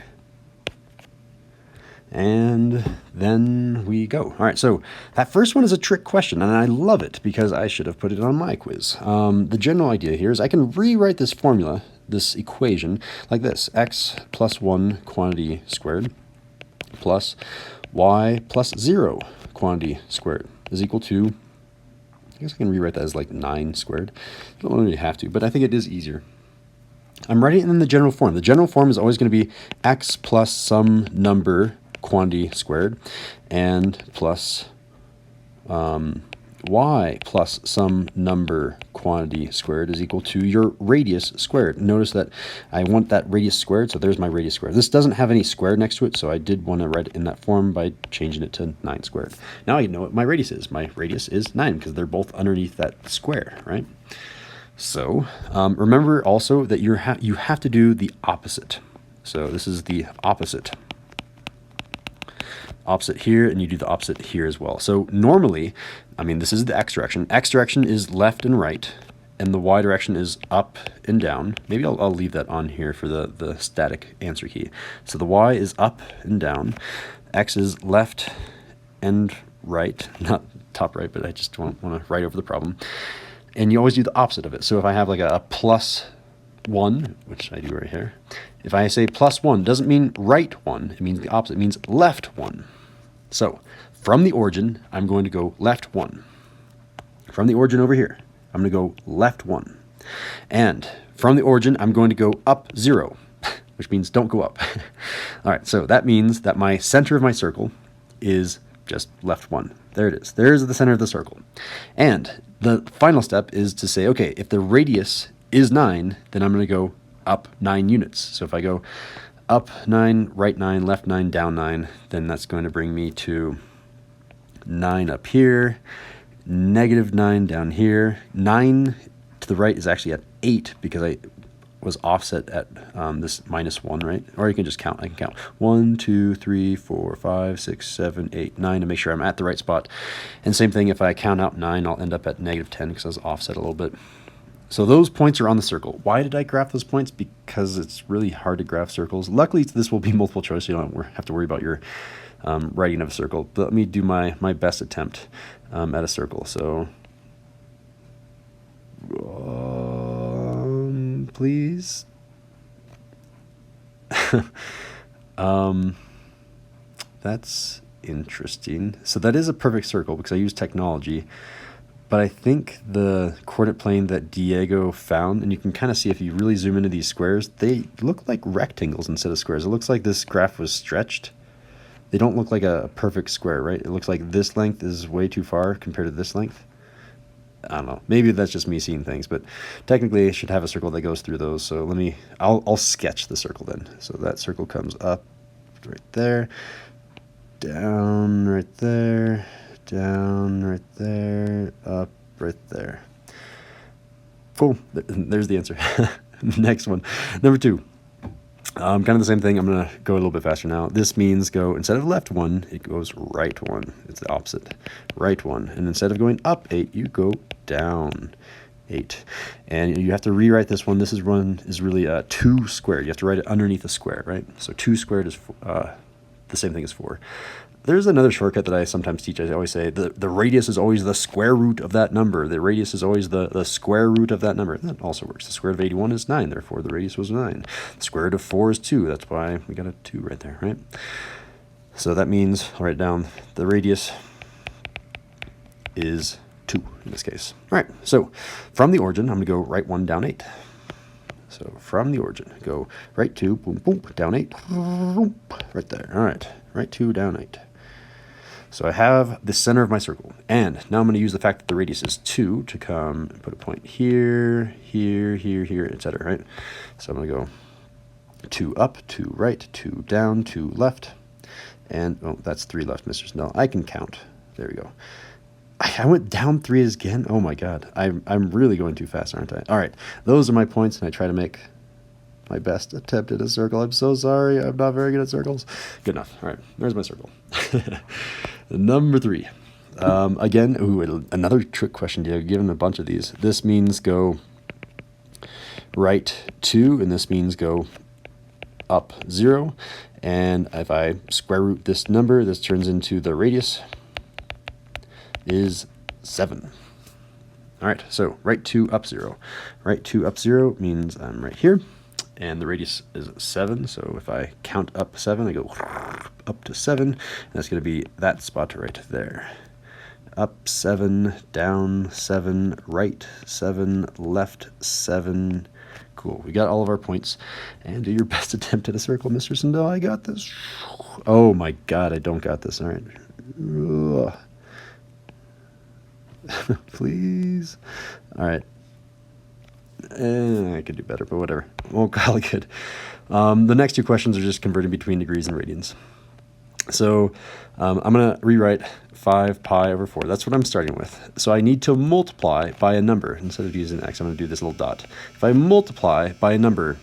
And then we go. All right, so that first one is a trick question, and I love it because I should have put it on my quiz. The general idea here is I can rewrite this formula, this equation, like this. X plus 1 quantity squared plus y plus 0 quantity squared is equal to, I guess I can rewrite that as like 9 squared. You don't really have to, but I think it is easier. I'm writing it in the general form. The general form is always going to be x plus some number quantity squared and plus y plus some number quantity squared is equal to your radius squared. Notice that I want that radius squared, so there's my radius squared. This doesn't have any square next to it, so I did want to write it in that form by changing it to 9 squared. Now I know what my radius is. My radius is 9 because they're both underneath that square, right? So remember also that you have to do the opposite. So this is the opposite here, and you do the opposite here as well. So normally, I mean, this is the x direction. X direction is left and right, and the y direction is up and down. Maybe I'll leave that on here for the static answer key. So the y is up and down, x is left and right, not top right, but I just want to write over the problem. And you always do the opposite of it. So if I have like a +1, which I do right here, if I say +1, doesn't mean right 1, it means the opposite, it means left 1. So from the origin, I'm going to go left 1. From the origin over here, I'm going to go left 1. And from the origin, I'm going to go up 0, which means don't go up. All right, so that means that my center of my circle is just left 1. There it is. There's the center of the circle. And the final step is to say, okay, if the radius is 9, then I'm going to go up 9 units. So if I go up 9, right 9, left 9, down 9, then that's going to bring me to 9 up here, -9 down here. 9 to the right is actually at 8 because I was offset at this -1, right? Or you can just count. I can count 1, 2, 3, 4, 5, 6, 7, 8, 9 to make sure I'm at the right spot. And same thing, if I count out 9, I'll end up at -10 because I was offset a little bit. So those points are on the circle. Why did I graph those points? Because it's really hard to graph circles. Luckily, this will be multiple choice. So you don't have to worry about your writing of a circle. But let me do my best attempt at a circle. So please. That's interesting. So that is a perfect circle because I use technology. But I think the coordinate plane that Diego found, and you can kind of see if you really zoom into these squares, they look like rectangles instead of squares. It looks like this graph was stretched. They don't look like a perfect square, right? It looks like this length is way too far compared to this length. I don't know. Maybe that's just me seeing things, but technically I should have a circle that goes through those. So I'll sketch the circle then. So that circle comes up right there, down right there, down right there, up right there. Cool. There's the answer. Next one. Number 2. Kind of the same thing. I'm going to go a little bit faster now. This means go, instead of left 1, it goes right 1. It's the opposite. Right 1. And instead of going up 8, you go down 8. And you have to rewrite this one. This is really 2 squared. You have to write it underneath a square, right? So 2 squared is the same thing as 4. There's another shortcut that I sometimes teach. I always say the radius is always the square root of that number. The radius is always the square root of that number. That also works. The square root of 81 is 9, therefore the radius was 9. The square root of 4 is 2. That's why we got a 2 right there, right? So that means, I'll write down, the radius is 2 in this case. All right, so from the origin, I'm going to go right 1, down 8. So from the origin, go right 2, boom, boom, down 8, boom, right there. All right, right 2, down 8. So I have the center of my circle. And now I'm going to use the fact that the radius is 2 to come and put a point here, here, here, here, etc., right? So I'm going to go 2 up, 2 right, 2 down, 2 left. And, oh, that's 3 left, Mr. Snell. I can count. There we go. I went down 3 again. Oh, my God. I'm really going too fast, aren't I? All right. Those are my points, and I try to make my best attempt at a circle. I'm so sorry. I'm not very good at circles. Good enough. All right. There's my circle. Number 3. Again, another trick question. Diego, given a bunch of these. This means go right 2, and this means go up 0. And if I square root this number, this turns into the radius is 7. All right, so right 2, up 0. Right 2, up 0 means I'm right here. And the radius is 7, so if I count up 7, I go up to 7, and that's going to be that spot right there. Up 7, down 7, right 7, left 7. Cool, we got all of our points. And do your best attempt at a circle, Mr. Sindel. I got this. Oh my God, I don't got this. All right. Please. All right. I could do better, but whatever. Won't call it good. The next 2 questions are just converting between degrees and radians. So I'm going to rewrite 5 pi over 4. That's what I'm starting with. So I need to multiply by a number. Instead of using x, I'm going to do this little dot. If I multiply by a number,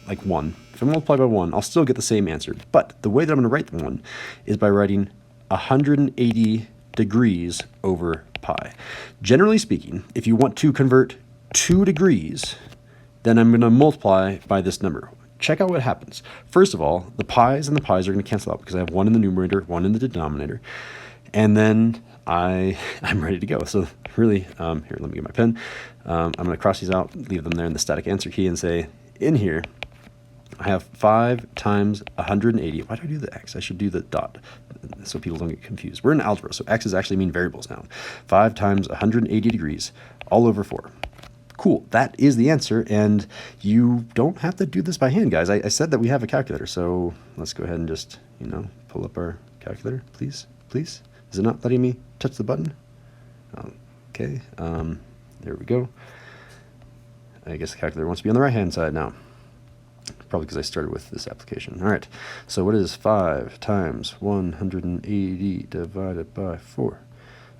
like 1, if I multiply by 1, I'll still get the same answer. But the way that I'm going to write the 1 is by writing 180 degrees over pi. Generally speaking, if you want to convert 2 degrees, then I'm going to multiply by this number. Check out what happens. First of all, the pi's and the pi's are going to cancel out because I have 1 in the numerator, 1 in the denominator. And then I'm ready to go. So really, here, let me get my pen. I'm going to cross these out, leave them there in the static answer key, and say, in here, I have 5 times 180. Why do I do the x? I should do the dot so people don't get confused. We're in algebra, so x's actually mean variables now. 5 times 180 degrees, all over 4. Cool, that is the answer, and you don't have to do this by hand, guys. I said that we have a calculator, so let's go ahead and just, pull up our calculator, please. Please? Is it not letting me touch the button? Okay, there we go. I guess the calculator wants to be on the right-hand side now. Probably because I started with this application. All right, so what is 5 times 180 divided by 4?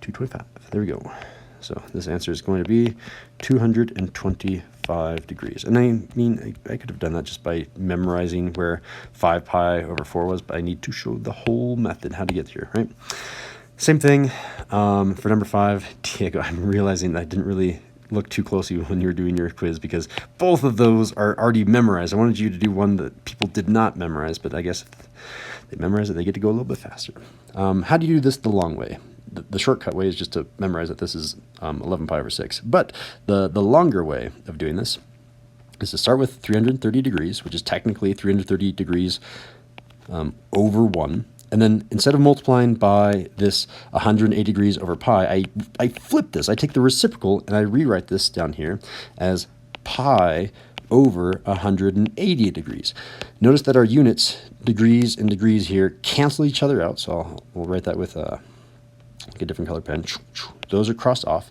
225. There we go. So this answer is going to be 225 degrees. And I mean, I could have done that just by memorizing where 5 pi over 4 was, but I need to show the whole method, how to get here, right? Same thing for number 5. Diego, I'm realizing I didn't really look too closely when you were doing your quiz because both of those are already memorized. I wanted you to do one that people did not memorize, but I guess if they memorize it, they get to go a little bit faster. How do you do this the long way? The shortcut way is just to memorize that this is 11 pi over 6. But the longer way of doing this is to start with 330 degrees, which is technically 330 degrees over 1. And then instead of multiplying by this 180 degrees over pi, I flip this. I take the reciprocal and I rewrite this down here as pi over 180 degrees. Notice that our units, degrees and degrees here, cancel each other out. So we'll write that with a different color pen. Those are crossed off.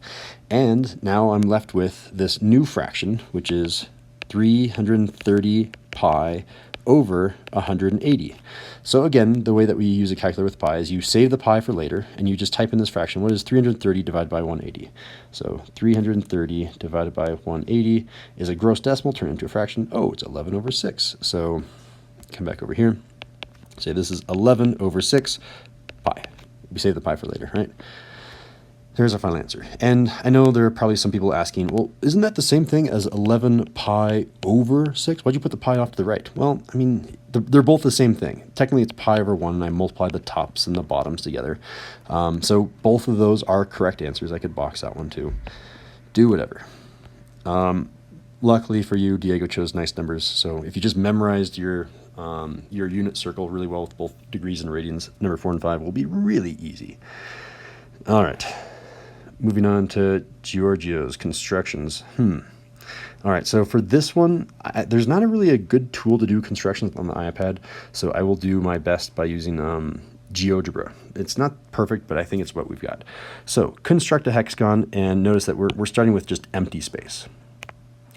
And now I'm left with this new fraction, which is 330 pi over 180. So again, the way that we use a calculator with pi is you save the pi for later and you just type in this fraction. What is 330 divided by 180? So 330 divided by 180 is a gross decimal turned into a fraction. Oh, it's 11 over 6. So come back over here. Say this is 11 over 6 pi. We save the pi for later, right? There's our final answer. And I know there are probably some people asking, well, isn't that the same thing as 11 pi over 6? Why'd you put the pi off to the right? Well, I mean, they're both the same thing. Technically, it's pi over 1, and I multiply the tops and the bottoms together. So both of those are correct answers. I could box that one too. Do whatever. Luckily for you, Diego chose nice numbers. So if you just memorized your unit circle really well with both degrees and radians, number 4 and 5 will be really easy. All right. Moving on to Giorgio's constructions. All right, so for this one, there's not really a good tool to do constructions on the iPad, so I will do my best by using GeoGebra. It's not perfect, but I think it's what we've got. So construct a hexagon, and notice that we're starting with just empty space.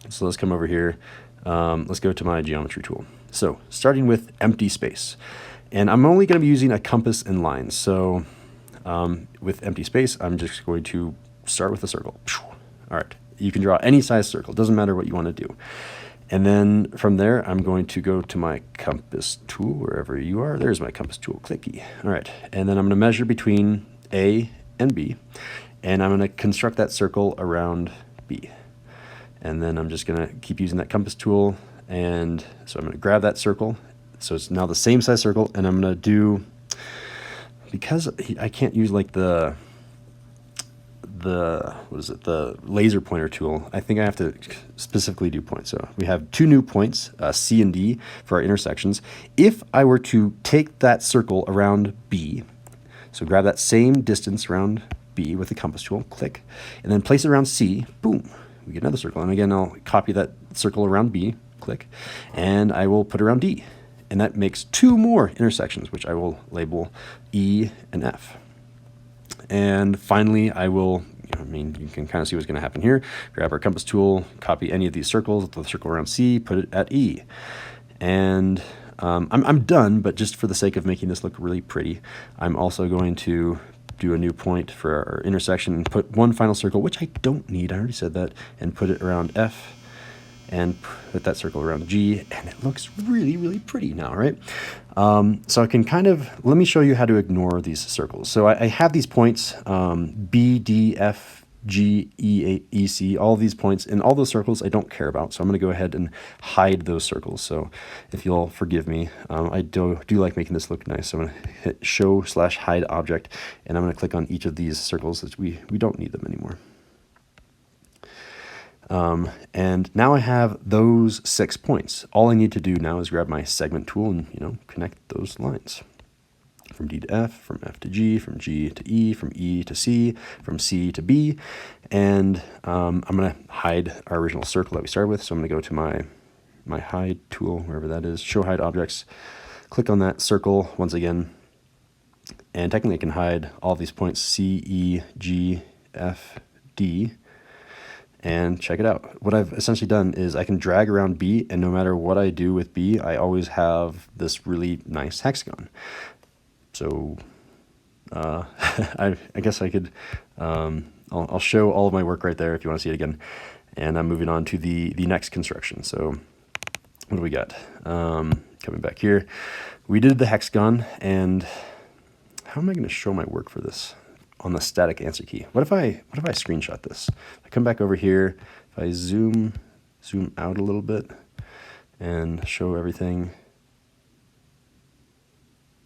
So let's come over here. Let's go to my geometry tool. So starting with empty space. And I'm only going to be using a compass and lines. So with empty space, I'm just going to start with a circle. All right, you can draw any size circle. It doesn't matter what you want to do. And then from there, I'm going to go to my compass tool, wherever you are. There's my compass tool, clicky. All right, and then I'm going to measure between A and B, and I'm going to construct that circle around B. And then I'm just going to keep using that compass tool, and so I'm going to grab that circle. So it's now the same size circle, and I'm going to do, because I can't use like the laser pointer tool, I think I have to specifically do points. So we have 2 new points, C and D, for our intersections. If I were to take that circle around B, so grab that same distance around B with the compass tool, click, and then place it around C, boom, we get another circle. And again, I'll copy that circle around B, click, and I will put around D. And that makes 2 more intersections, which I will label E and F. And finally, I will, you can kind of see what's going to happen here. Grab our compass tool, copy any of these circles, the circle around C, put it at E. And I'm done, but just for the sake of making this look really pretty, I'm also going to do a new point for our intersection and put one final circle, which I don't need, I already said that, and put it around F, and put that circle around G, and it looks really, really pretty now, right? So I can let me show you how to ignore these circles. So I have these points, B, D, F, G, E, E, C, all of these points and all those circles I don't care about. So I'm going to go ahead and hide those circles. So if you'll forgive me, I do like making this look nice. So I'm going to hit show/hide object, and I'm going to click on each of these circles that we don't need them anymore. And now I have those 6 points. All I need to do now is grab my segment tool and, connect those lines. From D to F, from F to G, from G to E, from E to C, from C to B. And I'm going to hide our original circle that we started with. So I'm going to go to my hide tool, wherever that is, show hide objects, click on that circle once again. And technically I can hide all these points, C, E, G, F, D. And check it out. What I've essentially done is I can drag around B, and no matter what I do with B, I always have this really nice hexagon. So I guess I could, I'll show all of my work right there if you want to see it again. And I'm moving on to the next construction. So what do we got? Coming back here, we did the hexagon, and how am I going to show my work for this? On the static answer key. What if I screenshot this? I come back over here, if I zoom out a little bit and show everything.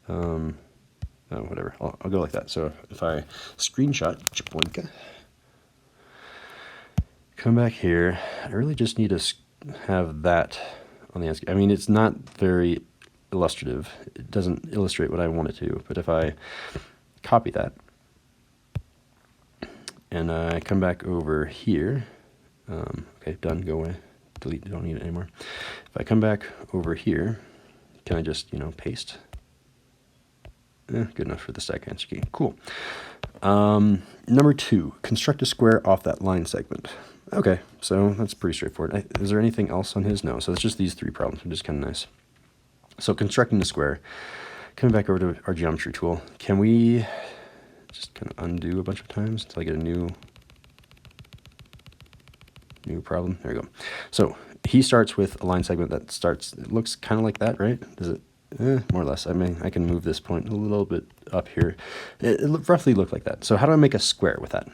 Oh, whatever. I'll go like that. So if I screenshot, come back here, I really just need to have that on the answer key. I mean, it's not very illustrative. It doesn't illustrate what I want it to. But if I copy that, and I come back over here, okay, done, go away, delete, don't need it anymore. If I come back over here, can I just, paste? Good enough for the stack answer key, cool. Number 2, construct a square off that line segment. Okay, so that's pretty straightforward. Is there anything else on his? No, so it's just these 3 problems, which is kind of nice. So constructing the square, coming back over to our geometry tool, can we just kind of undo a bunch of times until I get a new problem. There we go. So he starts with a line segment that starts, it looks kind of like that, right? Does it? More or less. I mean, I can move this point a little bit up here. It roughly looked like that. So how do I make a square with that?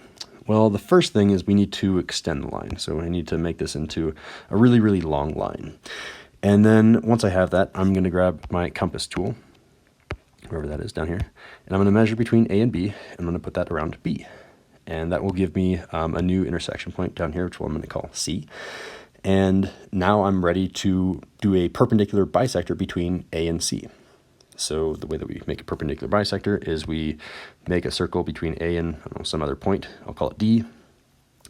Well, the first thing is we need to extend the line. So I need to make this into a really, really long line. And then once I have that, I'm going to grab my compass tool, wherever that is down here, and I'm going to measure between A and B. I'm going to put that around B, and that will give me a new intersection point down here, which I'm going to call C. And now I'm ready to do a perpendicular bisector between A and C. So the way that we make a perpendicular bisector is we make a circle between A and some other point, I'll call it D,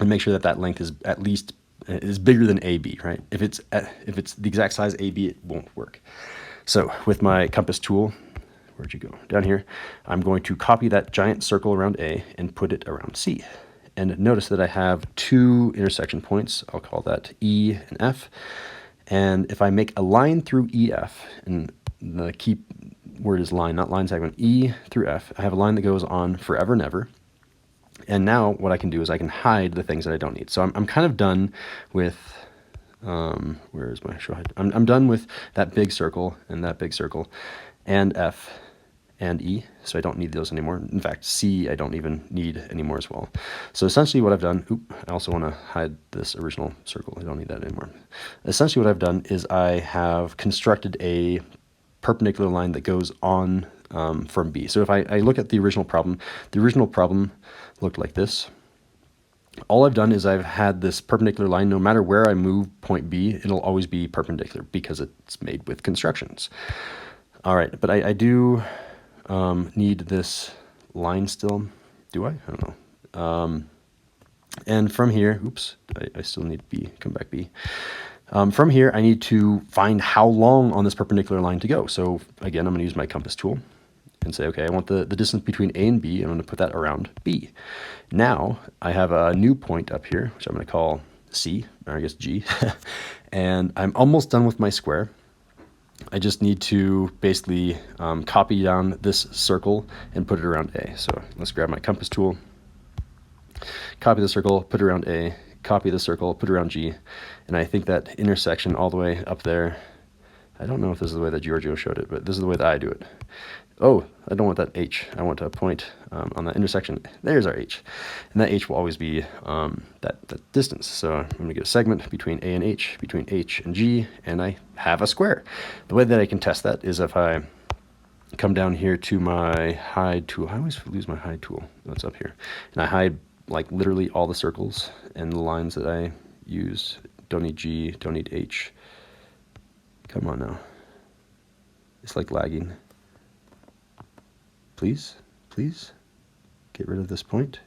and make sure that that length is at least is bigger than AB, right? If it's the exact size AB, it won't work. So with my compass tool, where'd you go? Down here, I'm going to copy that giant circle around A and put it around C. And notice that I have 2 intersection points. I'll call that E and F. And if I make a line through EF, and the key word is line, not line segment, E through F, I have a line that goes on forever and ever. And now what I can do is I can hide the things that I don't need. So I'm kind of done with, where is my show hide? I'm done with that big circle and that big circle and F and E, so I don't need those anymore. In fact, C I don't even need anymore as well. So essentially what I've done, I also want to hide this original circle. I don't need that anymore. Essentially what I've done is I have constructed a perpendicular line that goes on from B. So if I look at the original problem looked like this. All I've done is I've had this perpendicular line. No matter where I move point B, it'll always be perpendicular because it's made with constructions. All right, but I do need this line still. Do I? I don't know. And from here, oops, I still need B, come back B. From here, I need to find how long on this perpendicular line to go. So again, I'm going to use my compass tool and say, okay, I want the distance between A and B, and I'm going to put that around B. Now, I have a new point up here, which I'm going to call C, or I guess G, and I'm almost done with my square. I just need to basically copy down this circle and put it around A. So let's grab my compass tool, copy the circle, put it around A, copy the circle, put it around G, and I think that intersection all the way up there, I don't know if this is the way that Giorgio showed it, but this is the way that I do it. Oh, I don't want that H. I want a point on that intersection. There's our H. And that H will always be that distance. So I'm going to get a segment between A and H, between H and G, and I have a square. The way that I can test that is if I come down here to my hide tool. I always lose my hide tool. That's up here. And I hide like literally all the circles and the lines that I use. Don't need G, don't need H. Come on now. It's like lagging. Please, please, get rid of this point.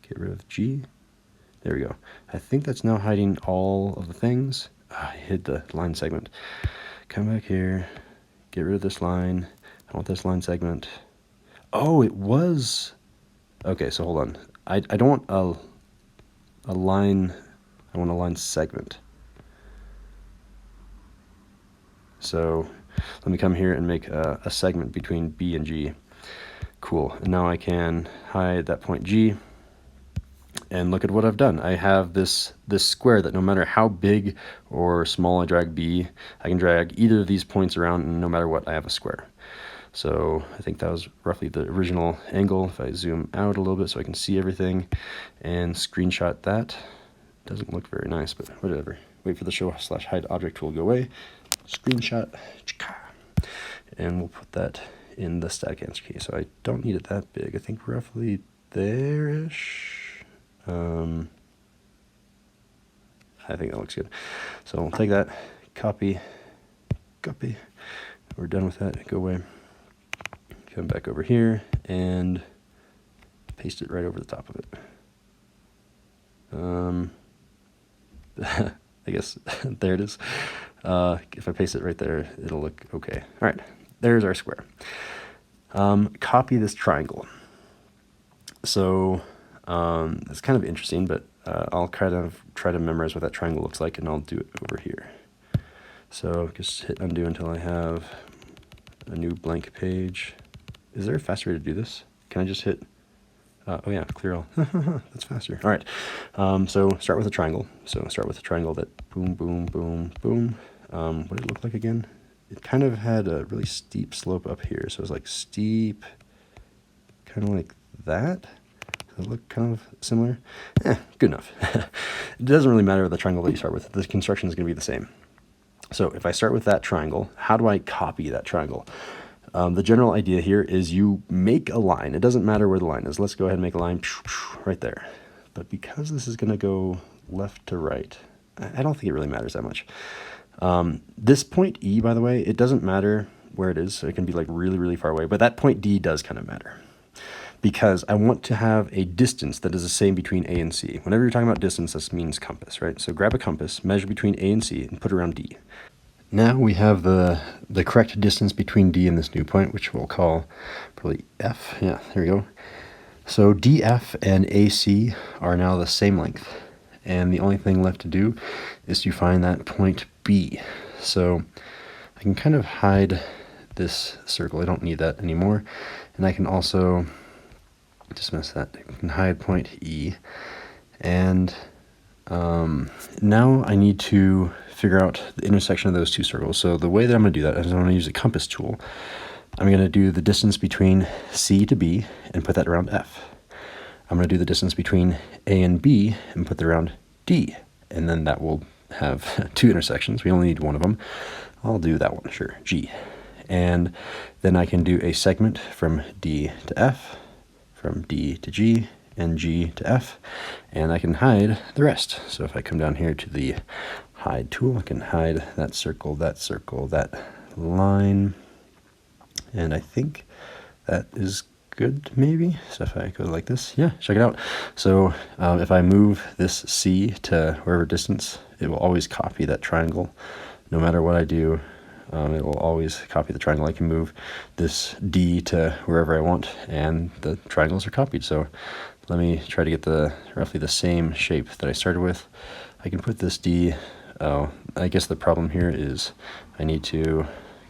Get rid of G. There we go. I think that's now hiding all of the things. I hid the line segment. Come back here. Get rid of this line. I want this line segment. Oh, it was. Okay, so hold on. I don't want a line. I want a line segment. So let me come here and make a segment between B and G. Cool. And now I can hide that point G. And look at what I've done. I have this square that no matter how big or small I drag B, I can drag either of these points around, and no matter what, I have a square. So I think that was roughly the original angle. If I zoom out a little bit so I can see everything and screenshot that. Doesn't look very nice, but whatever. Wait for the show/hide object tool to go away. Screenshot. And we'll put that in the static answer key. So I don't need it that big. I think roughly there-ish. I think that looks good. So we'll take that, copy. We're done with that. Go away. Come back over here and paste it right over the top of it. I guess there it is. If I paste it right there, it'll look okay. All right, there's our square. Copy this triangle. So it's kind of interesting, but I'll kind of try to memorize what that triangle looks like, and I'll do it over here. So just hit undo until I have a new blank page. Is there a faster way to do this? Can I just hit, oh yeah, clear all. That's faster. All right, so start with a triangle. So start with a triangle that boom, boom, boom, boom. What did it look like again? It kind of had a really steep slope up here. So it was like steep, kind of like that. Does it look kind of similar? Good enough. It doesn't really matter the triangle that you start with. The construction is going to be the same. So if I start with that triangle, how do I copy that triangle? The general idea here is you make a line. It doesn't matter where the line is. Let's go ahead and make a line right there. But because this is going to go left to right, I don't think it really matters that much. This point E, by the way, it doesn't matter where it is. So it can be like really, really far away. But that point D does kind of matter, because I want to have a distance that is the same between A and C. Whenever you're talking about distance, this means compass, right? So grab a compass, measure between A and C, and put it around D. Now we have the correct distance between D and this new point, which we'll call probably F. Yeah, there we go. So DF and AC are now the same length. And the only thing left to do is to find that point B. So I can kind of hide this circle. I don't need that anymore. And I can also dismiss that. I can hide point E. And now I need to figure out the intersection of those two circles. So the way that I'm going to do that is I'm going to use a compass tool. I'm going to do the distance between C to B and put that around F. I'm going to do the distance between A and B and put that around D. And then that will have two intersections. We only need one of them. I'll do that one, sure, G. And then I can do a segment from D to F, from D to G, and G to F, and I can hide the rest. So if I come down here to the hide tool, I can hide that circle, that line, and I think that is good, maybe. So if I go like this, yeah, check it out. So if I move this C to wherever distance, it will always copy that triangle. No matter what I do, it will always copy the triangle. I can move this D to wherever I want, and the triangles are copied. So let me try to get roughly the same shape that I started with. I can put this D. Oh, I guess the problem here is I need to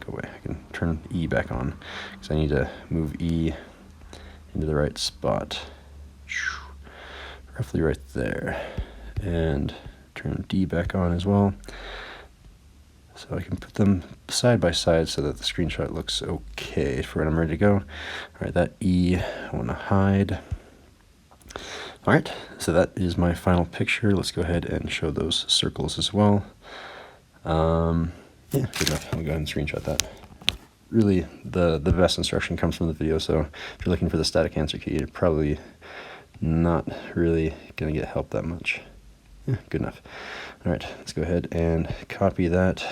go away. I can turn E back on because I need to move E into the right spot. Roughly right there. And turn D back on as well. So I can put them side by side so that the screenshot looks okay for when I'm ready to go. All right, that E I want to hide. All right, so that is my final picture. Let's go ahead and show those circles as well. Yeah, good enough. I'll go ahead and screenshot that. Really, the best instruction comes from the video, so if you're looking for the static answer key, you're probably not really going to get help that much. Yeah, good enough. All right, let's go ahead and copy that.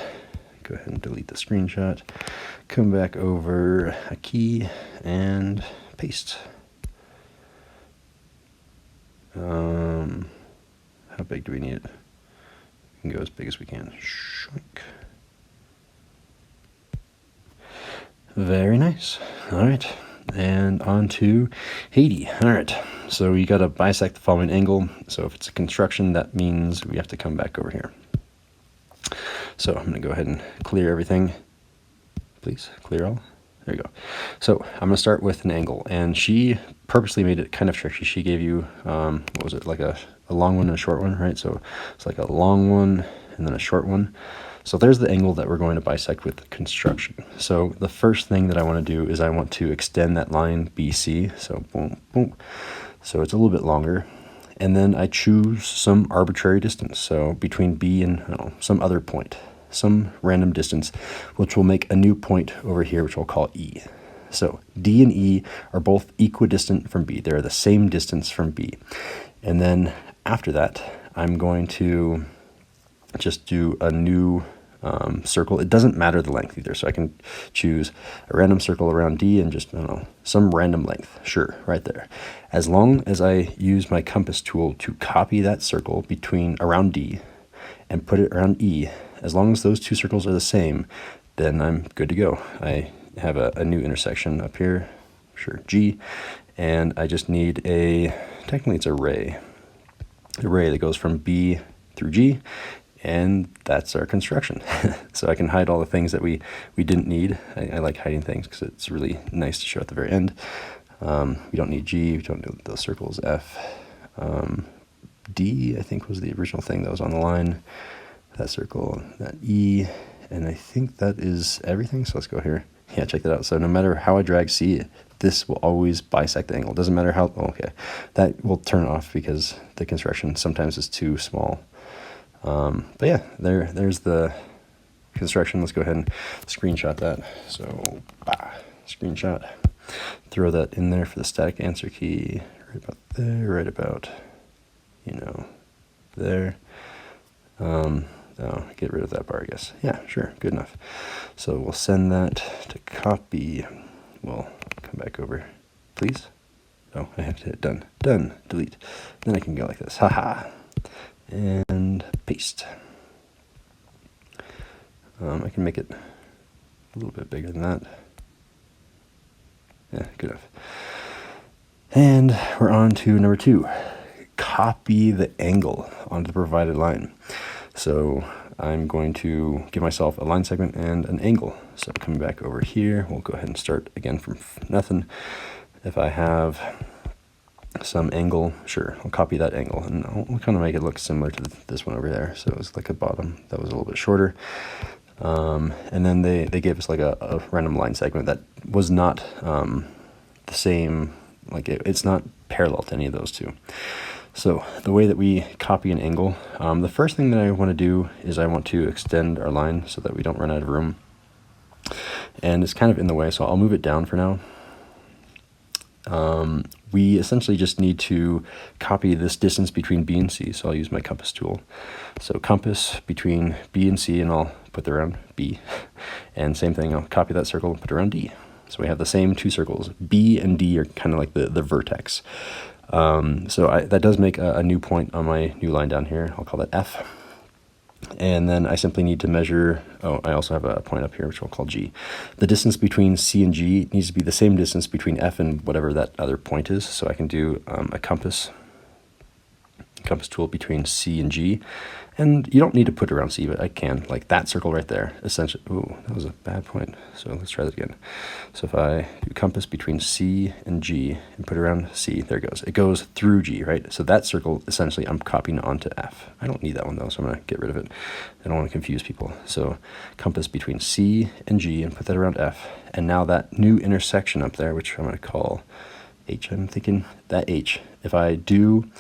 Go ahead and delete the screenshot. Come back over a key and paste. How big do we need it? We can go as big as we can. Shrink. Very nice. All right, and on to Haiti. All right, so we got to bisect the following angle. So if it's a construction, that means we have to come back over here. So I'm going to go ahead and clear everything. Please clear all. There you go. So I'm going to start with an angle, and she purposely made it kind of tricky. She gave you, what was it, like a long one and a short one, right? So it's like a long one and then a short one. So there's the angle that we're going to bisect with construction. So the first thing that I want to do is I want to extend that line BC. So boom, boom. So it's a little bit longer. And then I choose some arbitrary distance. So between B and some other point, some random distance, which will make a new point over here, which we'll call E. So D and E are both equidistant from B. They're the same distance from B. And then after that, I'm going to just do a new circle. It doesn't matter the length either. So I can choose a random circle around D and just, I don't know, some random length. Sure, right there. As long as I use my compass tool to copy that circle around D and put it around E, as long as those two circles are the same, then I'm good to go. I have a new intersection up here, sure, G, and I just need technically it's a ray that goes from B through G, and that's our construction. So I can hide all the things that we didn't need. I like hiding things because it's really nice to show at the very end. We don't need G, we don't need those circles, F. D, I think, was the original thing that was on the line. That circle, that E, and I think that is everything. So let's go here. Yeah, check that out. So no matter how I drag C, this will always bisect the angle. Doesn't matter how, okay. That will turn off because the construction sometimes is too small. But yeah, there's the construction. Let's go ahead and screenshot that. So, screenshot. Throw that in there for the static answer key. Right about there, right about, there. Oh, get rid of that bar, I guess. Yeah, sure, good enough. So we'll send that to copy. We'll come back over, please. Oh, I have to hit done. Done, delete. Then I can go like this, haha. And paste. I can make it a little bit bigger than that. Yeah, good enough. And we're on to number 2. Copy the angle onto the provided line. So I'm going to give myself a line segment and an angle. So coming back over here, we'll go ahead and start again from nothing. If I have some angle, sure, I'll copy that angle, and I'll kind of make it look similar to this one over there. So it was like a bottom that was a little bit shorter. And then they gave us like a random line segment that was not the same, like it's not parallel to any of those two. So the way that we copy an angle, the first thing that I want to do is I want to extend our line so that we don't run out of room. And it's kind of in the way, so I'll move it down for now. We essentially just need to copy this distance between B and C, so I'll use my compass tool. So compass between B and C, and I'll put it around B. And same thing, I'll copy that circle and put it around D. So we have the same two circles. B and D are kind of like the vertex. So that does make a new point on my new line down here. I'll call that F. And then I simply need to measure, I also have a point up here, which we'll call G. The distance between C and G needs to be the same distance between F and whatever that other point is. So I can do a compass compass tool between C and G. And you don't need to put it around C, but I can, like that circle right there, essentially. Ooh, that was a bad point. So let's try that again. So if I do compass between C and G and put it around C, there it goes. It goes through G, right? So that circle, essentially, I'm copying onto F. I don't need that one, though, so I'm going to get rid of it. I don't want to confuse people. So compass between C and G and put that around F. And now that new intersection up there, which I'm going to call H, I'm thinking that H. If I do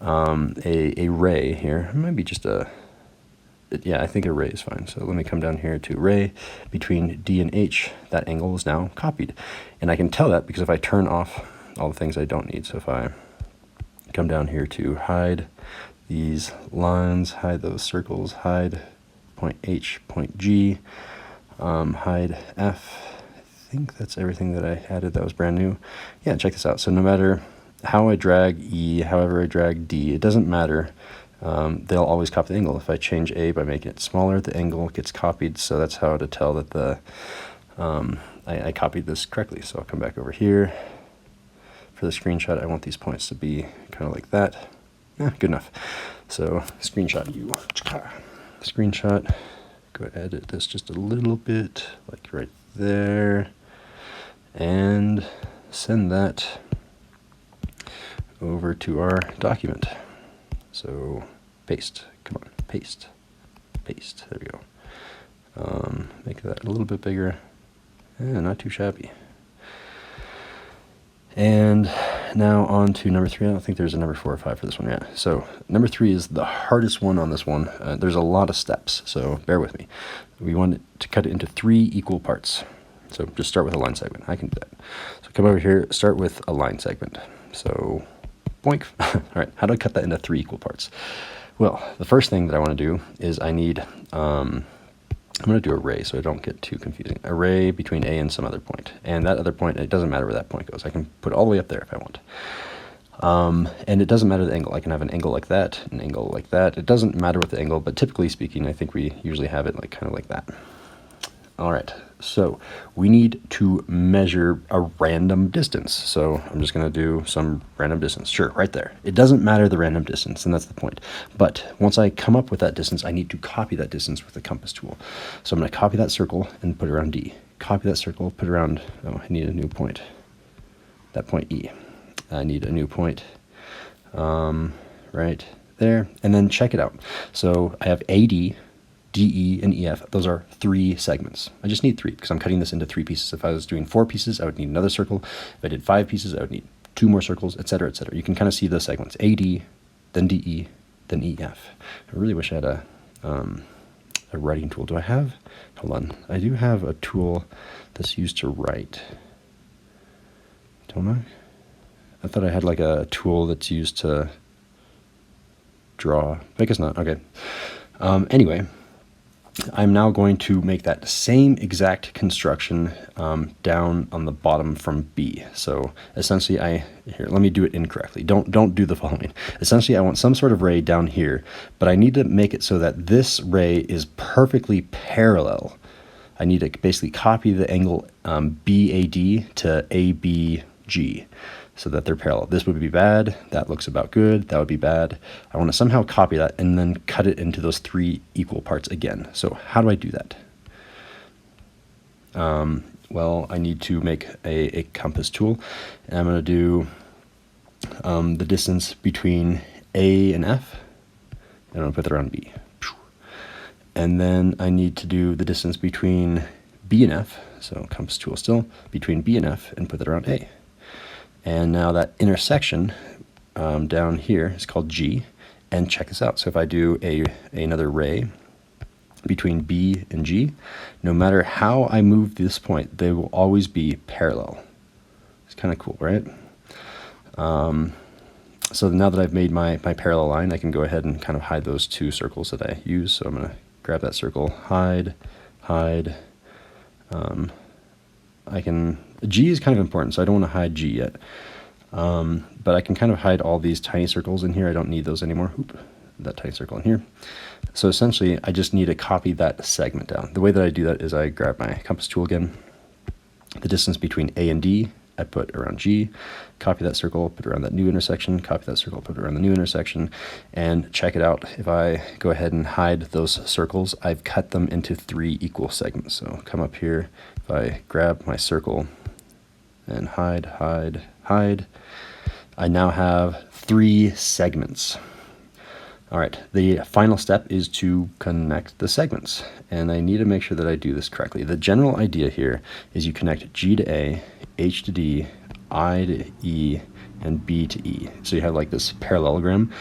a ray here, it might be just a, yeah, I think a ray is fine. So let me come down here to ray between D and H. That angle is now copied. And I can tell that because if I turn off all the things I don't need, so if I come down here to hide these lines, hide those circles, hide point H, point G, hide F. I think that's everything that I added that was brand new. Yeah, check this out. So no matter how I drag E, however I drag D, it doesn't matter. They'll always copy the angle. If I change A by making it smaller, the angle gets copied. So that's how to tell that the I copied this correctly. So I'll come back over here. For the screenshot, I want these points to be kind of like that. Good enough. So screenshot you. Screenshot. Go edit this just a little bit, like right there. And send that over to our document. So paste, come on, paste, paste, there we go. Make that a little bit bigger, not too shabby. And now on to number 3. I don't think there's a number 4 or 5 for this one yet. So number 3 is the hardest one on this one. There's a lot of steps, so bear with me. We want to cut it into 3 equal parts. So just start with a line segment. I can do that. So come over here, start with a line segment. So boink. All right, how do I cut that into 3 equal parts? Well, the first thing that I want to do is I need, I'm going to do a ray so I don't get too confusing. A ray between A and some other point. And that other point, it doesn't matter where that point goes. I can put it all the way up there if I want. And it doesn't matter the angle. I can have an angle like that, an angle like that. It doesn't matter what the angle, but typically speaking, I think we usually have it like kind of like that. All right, so we need to measure a random distance. So I'm just going to do some random distance. Sure, right there. It doesn't matter the random distance, and that's the point. But once I come up with that distance, I need to copy that distance with the compass tool. So I'm going to copy that circle and put it around D. Copy that circle, put it around, oh, I need a new point. That point E. I need a new point right there. And then check it out. So I have AD, DE, and EF. Those are 3 segments. I just need 3 because I'm cutting this into 3 pieces. If I was doing 4 pieces, I would need another circle. If I did 5 pieces, I would need 2 more circles, etc., etc. You can kind of see the segments. AD, then DE, then EF. I really wish I had a writing tool. Do I have? Hold on. I do have a tool that's used to write. Don't I? I thought I had like a tool that's used to draw. I guess not. Okay. Anyway, I'm now going to make that same exact construction down on the bottom from B. So essentially, here, let me do it incorrectly. Don't do the following. Essentially, I want some sort of ray down here, but I need to make it so that this ray is perfectly parallel. I need to basically copy the angle BAD to ABG so that they're parallel. This would be bad. That looks about good. That would be bad. I want to somehow copy that and then cut it into those 3 equal parts again. So how do I do that? Well, I need to make a compass tool. And I'm going to do the distance between A and F. And I'm going to put that around B. And then I need to do the distance between B and F. So compass tool still, between B and F, and put that around A. And now that intersection down here is called G, and check this out. So if I do another ray between B and G, no matter how I move this point, they will always be parallel. It's kind of cool, right? So now that I've made my parallel line, I can go ahead and kind of hide those 2 circles that I use. So I'm going to grab that circle, hide. G is kind of important, so I don't want to hide G yet. But I can kind of hide all these tiny circles in here. I don't need those anymore. Oop, that tiny circle in here. So essentially, I just need to copy that segment down. The way that I do that is I grab my compass tool again. The distance between A and D, I put around G, copy that circle, put around that new intersection, copy that circle, put around the new intersection, and check it out. If I go ahead and hide those circles, I've cut them into 3 equal segments. So come up here, if I grab my circle and hide, hide, hide, I now have 3 segments. All right, the final step is to connect the segments, and I need to make sure that I do this correctly. The general idea here is you connect G to A, H to D, I to E, and B to E. So you have like this parallelogram,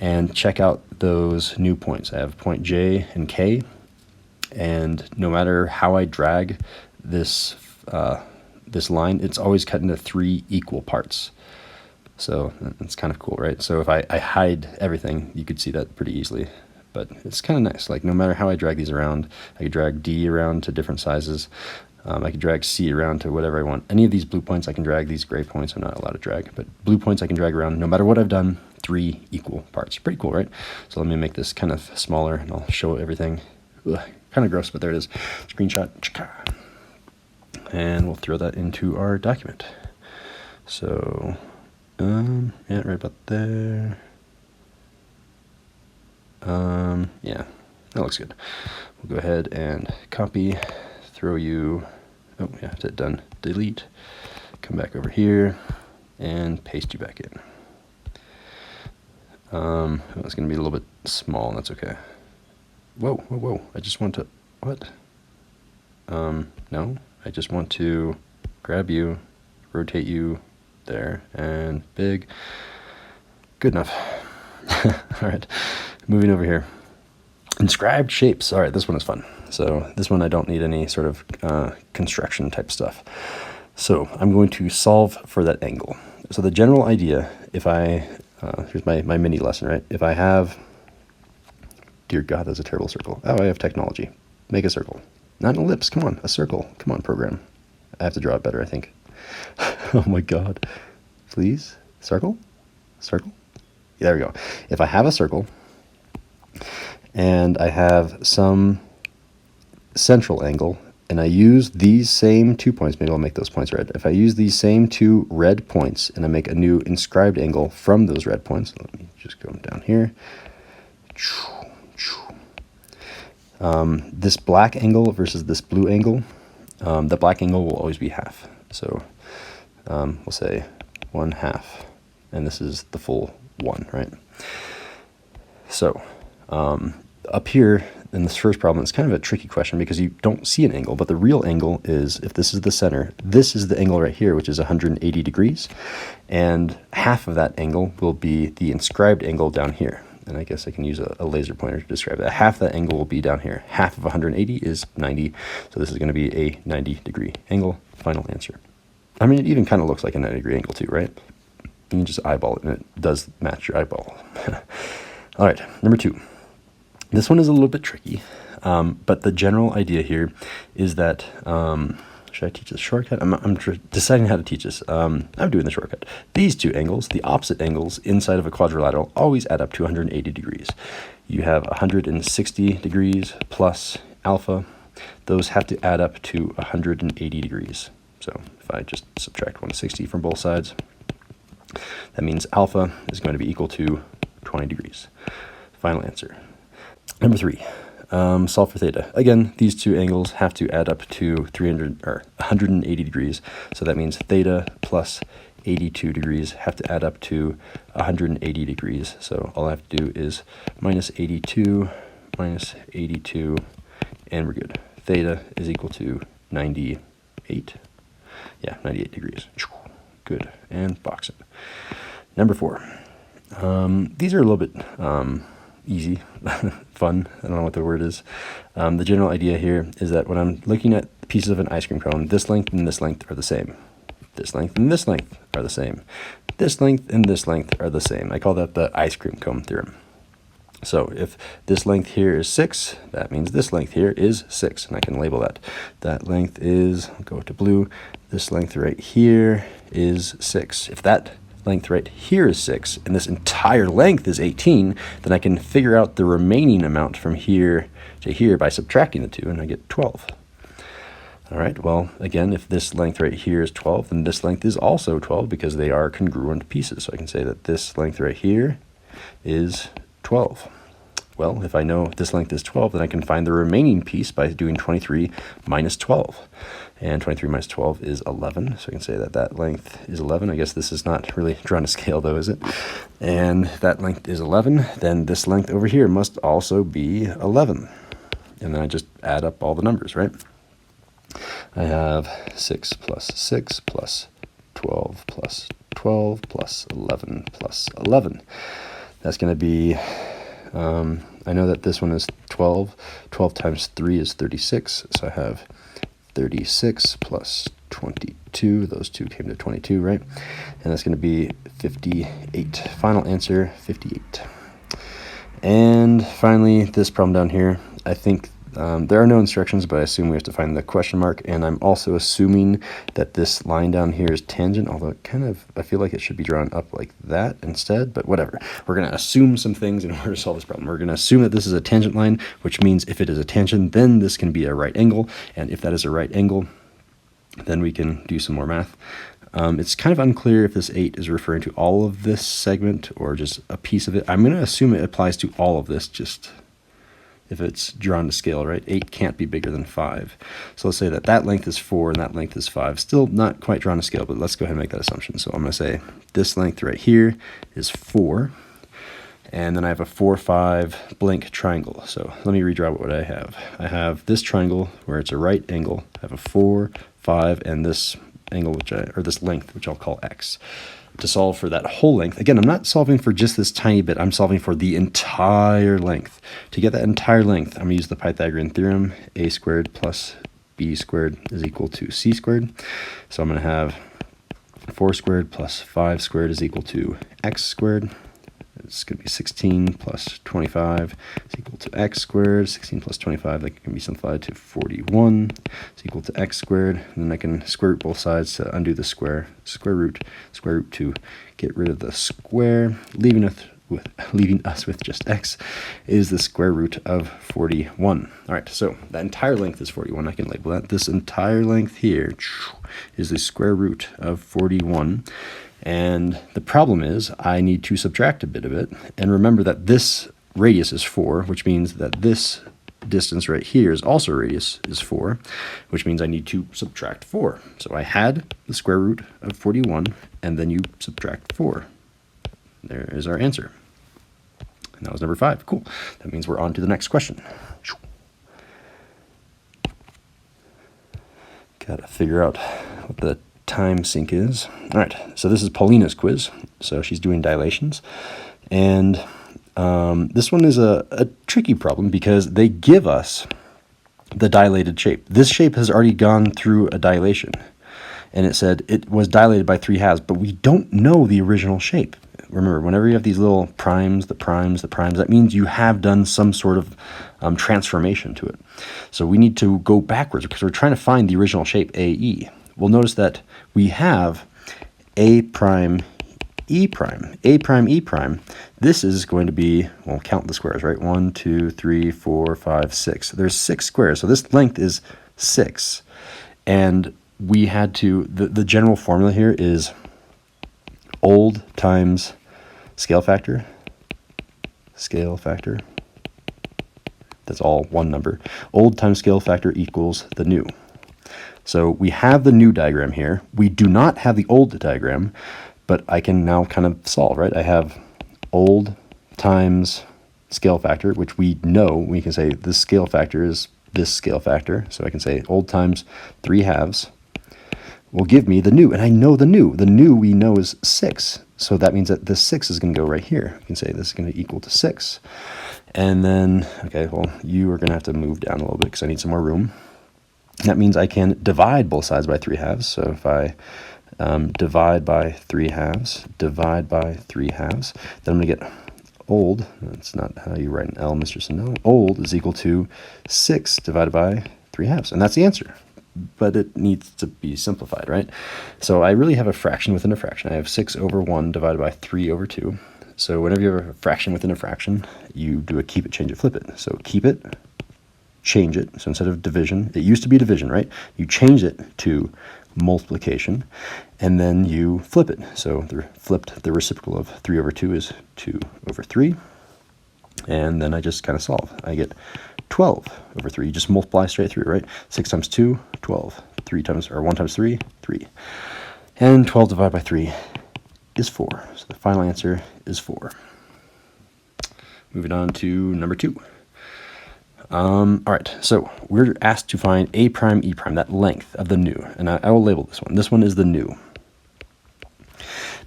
and check out those new points. I have point J and K, and no matter how I drag this, this line, it's always cut into 3 equal parts. So it's kind of cool, right? So if I hide everything, you could see that pretty easily. But it's kind of nice. Like no matter how I drag these around, I could drag D around to different sizes. I could drag C around to whatever I want. Any of these blue points I can drag. These gray points I'm not allowed to drag. But blue points I can drag around. No matter what I've done, 3 equal parts. Pretty cool, right? So let me make this kind of smaller and I'll show everything. Ugh, kind of gross, but there it is. Screenshot. And we'll throw that into our document. So... yeah, right about there. Yeah, that looks good. We'll go ahead and copy, throw you, oh yeah, hit done, delete, come back over here, and paste you back in. It's going to be a little bit small, and that's okay. Whoa, whoa, whoa, I just want to, what? No, I just want to grab you, rotate you, there, and big. Good enough. All right, moving over here. Inscribed shapes. All right, this one is fun. So this one I don't need any sort of construction type stuff. So I'm going to solve for that angle. So the general idea, if I, here's my mini lesson, right? If I have, dear God, that's a terrible circle. Oh, I have technology. Make a circle. Not an ellipse, come on, a circle. Come on, program. I have to draw it better, I think. Oh my God. Please? Circle? Circle? Yeah, there we go. If I have a circle and I have some central angle and I use these same 2 points, maybe I'll make those points red. If I use these same 2 red points and I make a new inscribed angle from those red points, let me just go down here. This black angle versus this blue angle, the black angle will always be half. So we'll say 1/2, and this is the full 1, right? So up here in this first problem, it's kind of a tricky question because you don't see an angle, but the real angle is, if this is the center, this is the angle right here, which is 180 degrees, and half of that angle will be the inscribed angle down here. And I guess I can use a laser pointer to describe that. Half that angle will be down here. Half of 180 is 90, so this is going to be a 90-degree angle. Final answer. I mean, it even kind of looks like a 90-degree angle too, right? You can just eyeball it, and it does match your eyeball. All right, number 2. This one is a little bit tricky, but the general idea here is that, should I teach this shortcut? I'm deciding how to teach this. I'm doing the shortcut. These 2 angles, the opposite angles inside of a quadrilateral, always add up to 180 degrees. You have 160 degrees plus alpha. Those have to add up to 180 degrees. So if I just subtract 160 from both sides, that means alpha is going to be equal to 20 degrees. Final answer. Number 3, solve for theta. Again, these 2 angles have to add up to 180 degrees. So that means theta plus 82 degrees have to add up to 180 degrees. So all I have to do is minus 82, and we're good. Theta is equal to 98. Yeah, 98 degrees. Good. And box it. Number 4. These are a little bit easy, fun. I don't know what the word is. The general idea here is that when I'm looking at pieces of an ice cream cone, this length and this length are the same. This length and this length are the same. This length and this length are the same. I call that the ice cream cone theorem. So if this length here is 6, that means this length here is 6, and I can label that. That length is, I'll go to blue, this length right here is 6. If that length right here is 6, and this entire length is 18, then I can figure out the remaining amount from here to here by subtracting the 2, and I get 12. All right, well, again, if this length right here is 12, then this length is also 12 because they are congruent pieces. So I can say that this length right here is 12. Well, if I know this length is 12, then I can find the remaining piece by doing 23 minus 12. And 23 minus 12 is 11. So I can say that that length is 11. I guess this is not really drawn to scale though, is it? And that length is 11. Then this length over here must also be 11. And then I just add up all the numbers, right? I have 6 plus 6 plus 12 plus 12 plus 11 plus 11. That's going to be, I know that this one is 12. 12 times 3 is 36. So I have 36 plus 22. Those two came to 22, right? And that's going to be 58. Final answer, 58. And finally, this problem down here, I think there are no instructions, but I assume we have to find the question mark, and I'm also assuming that this line down here is tangent, although I feel like it should be drawn up like that instead, but whatever. We're going to assume some things in order to solve this problem. We're going to assume that this is a tangent line, which means if it is a tangent, then this can be a right angle, and if that is a right angle, then we can do some more math. It's kind of unclear if this 8 is referring to all of this segment or just a piece of it. I'm going to assume it applies to all of this, just if it's drawn to scale, right? 8 can't be bigger than 5. So let's say that that length is 4 and that length is 5. Still not quite drawn to scale, but let's go ahead and make that assumption. So I'm going to say this length right here is 4. And then I have a 4, 5 blank triangle. So let me redraw what I have. I have this triangle where it's a right angle. I have a 4, 5, and this angle, this length, which I'll call x. To solve for that whole length, again, I'm not solving for just this tiny bit, I'm solving for the entire length. To get that entire length, I'm going to use the Pythagorean theorem, a squared plus b squared is equal to c squared. So I'm going to have 4 squared plus 5 squared is equal to x squared. It's going to be 16 plus 25 is equal to x squared. 16 plus 25, that can be simplified to 41 is equal to x squared. And then I can square root both sides to undo the square root to get rid of the square, leaving us with just x is the square root of 41. All right, so that entire length is 41. I can label that. This entire length here is the square root of 41. And the problem is I need to subtract a bit of it. And remember that this radius is 4, which means that this distance right here is also radius is 4, which means I need to subtract 4. So I had the square root of 41, and then you subtract 4. There is our answer. And that was number 5. Cool. That means we're on to the next question. Got to figure out what the time sync is. All right, so this is Paulina's quiz. So she's doing dilations. And this one is a tricky problem because they give us the dilated shape. This shape has already gone through a dilation. And it said it was dilated by 3/2, but we don't know the original shape. Remember, whenever you have these little primes, that means you have done some sort of transformation to it. So we need to go backwards because we're trying to find the original shape AE. We'll notice that we have A prime, E prime, A prime, E prime. This is going to be, well, count the squares, right? 1, 2, 3, 4, 5, 6. There's 6 squares, so this length is 6. And we had to, the general formula here is old times scale factor. That's all one number. Old times scale factor equals the new. So we have the new diagram here. We do not have the old diagram, but I can now kind of solve, right? I have old times scale factor, which we know. We can say this scale factor is this scale factor. So I can say old times 3/2 will give me the new, and I know the new. The new we know is 6. So that means that this 6 is going to go right here. You can say this is going to equal to 6. And then, okay, well, you are going to have to move down a little bit because I need some more room. That means I can divide both sides by 3/2. So if I divide by 3/2, then I'm going to get old. That's not how you write an L, Mr. Snow. Old is equal to 6 divided by 3/2. And that's the answer. But it needs to be simplified, right? So I really have a fraction within a fraction. I have 6 over 1 divided by 3 over 2. So whenever you have a fraction within a fraction, you do a keep it, change it, flip it. So keep it, change it. So instead of division, it used to be division, right? You change it to multiplication, and then you flip it. So the reciprocal of 3 over 2 is 2 over 3. And then I just kind of solve. I get 12 over 3. You just multiply straight through, right? 6 times 2, 12. 1 times 3, 3. And 12 divided by 3 is 4. So the final answer is 4. Moving on to number 2. All right, so we're asked to find A prime, E prime, that length of the nu. And I will label this one. This one is the nu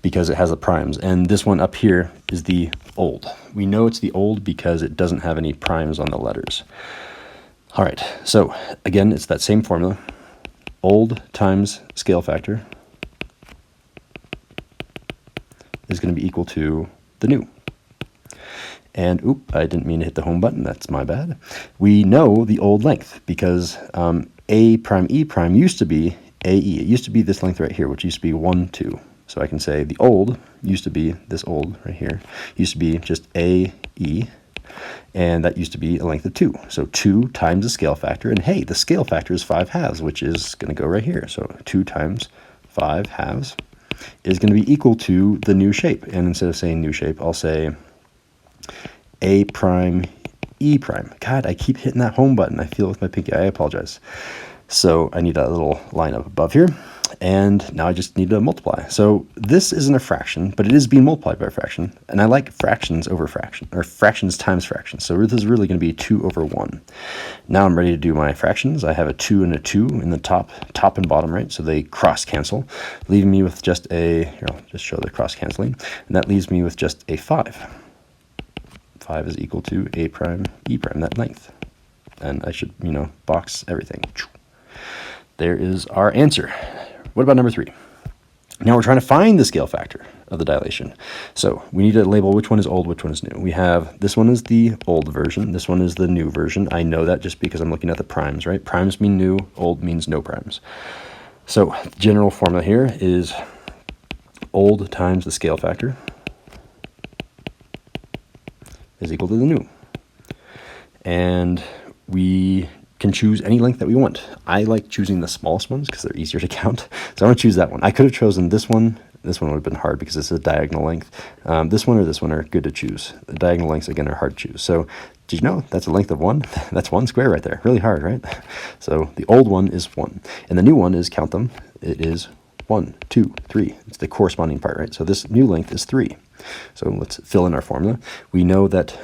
because it has the primes. And this one up here is the old. We know it's the old because it doesn't have any primes on the letters. All right, so again, it's that same formula. Old times scale factor is going to be equal to the nu. And, I didn't mean to hit the home button. That's my bad. We know the old length because A prime, E prime used to be AE. It used to be this length right here, which used to be 1, 2. So I can say the old used to be this old right here. Used to be just AE, and that used to be a length of 2. So 2 times the scale factor. And, hey, the scale factor is 5 halves, which is going to go right here. So 2 times 5 halves is going to be equal to the new shape. And instead of saying new shape, I'll say A prime, E prime. God, I keep hitting that home button. I feel it with my pinky. I apologize. So I need that little line up above here. And now I just need to multiply. So this isn't a fraction, but it is being multiplied by a fraction. And I like fractions over fraction, or fractions times fractions. So this is really going to be 2 over 1. Now I'm ready to do my fractions. I have a 2 and a 2 in the top and bottom, right? So they cross cancel, leaving me with just here, I'll just show the cross canceling. And that leaves me with just a 5. 5 is equal to A prime, E prime, that length. And I should, box everything. There is our answer. What about number 3? Now we're trying to find the scale factor of the dilation. So we need to label which one is old, which one is new. We have, this one is the old version. This one is the new version. I know that just because I'm looking at the primes, right? Primes mean new, old means no primes. So the general formula here is old times the scale factor is equal to the new. And we can choose any length that we want. I like choosing the smallest ones because they're easier to count. So I'm going to choose that one. I could have chosen this one. This one would have been hard because it's a diagonal length. This one or this one are good to choose. The diagonal lengths, again, are hard to choose. So did you know that's a length of 1? That's 1 square right there. Really hard, right? So the old one is 1. And the new one is, count them, it is 1, 2, 3. It's the corresponding part, right? So this new length is 3. So let's fill in our formula. We know that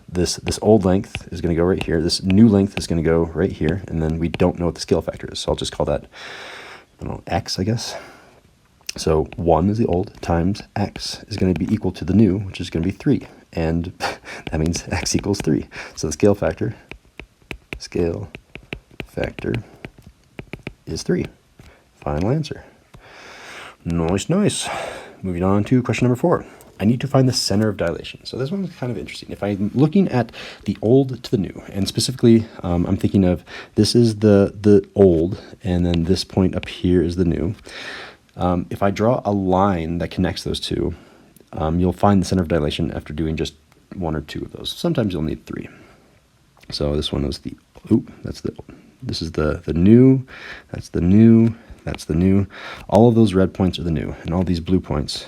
this old length is going to go right here. This new length is going to go right here. And then we don't know what the scale factor is. So I'll just call that, x, I guess. So 1 is the old times x is going to be equal to the new, which is going to be 3. And that means x equals 3. So the scale factor is 3. Final answer. Nice. Moving on to question number 4. I need to find the center of dilation. So this one's kind of interesting. If I'm looking at the old to the new, and specifically I'm thinking of this is the old, and then this point up here is the new. If I draw a line that connects those two, you'll find the center of dilation after doing just 1 or 2 of those. Sometimes you'll need 3. So this one was this is the new, that's the new, that's the new. All of those red points are the new, and all these blue points,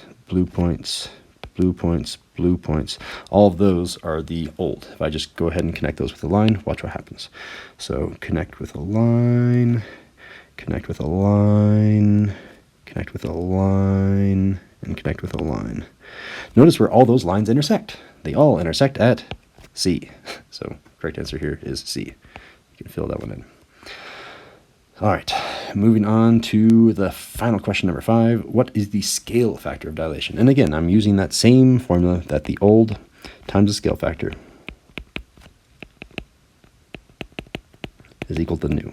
all of those are the old. If I just go ahead and connect those with a line, watch what happens. So connect with a line, connect with a line, connect with a line, and connect with a line. Notice where all those lines intersect. They all intersect at C. So correct answer here is C. You can fill that one in. All right, moving on to the final question, number 5. What is the scale factor of dilation? And again, I'm using that same formula that the old times the scale factor is equal to new.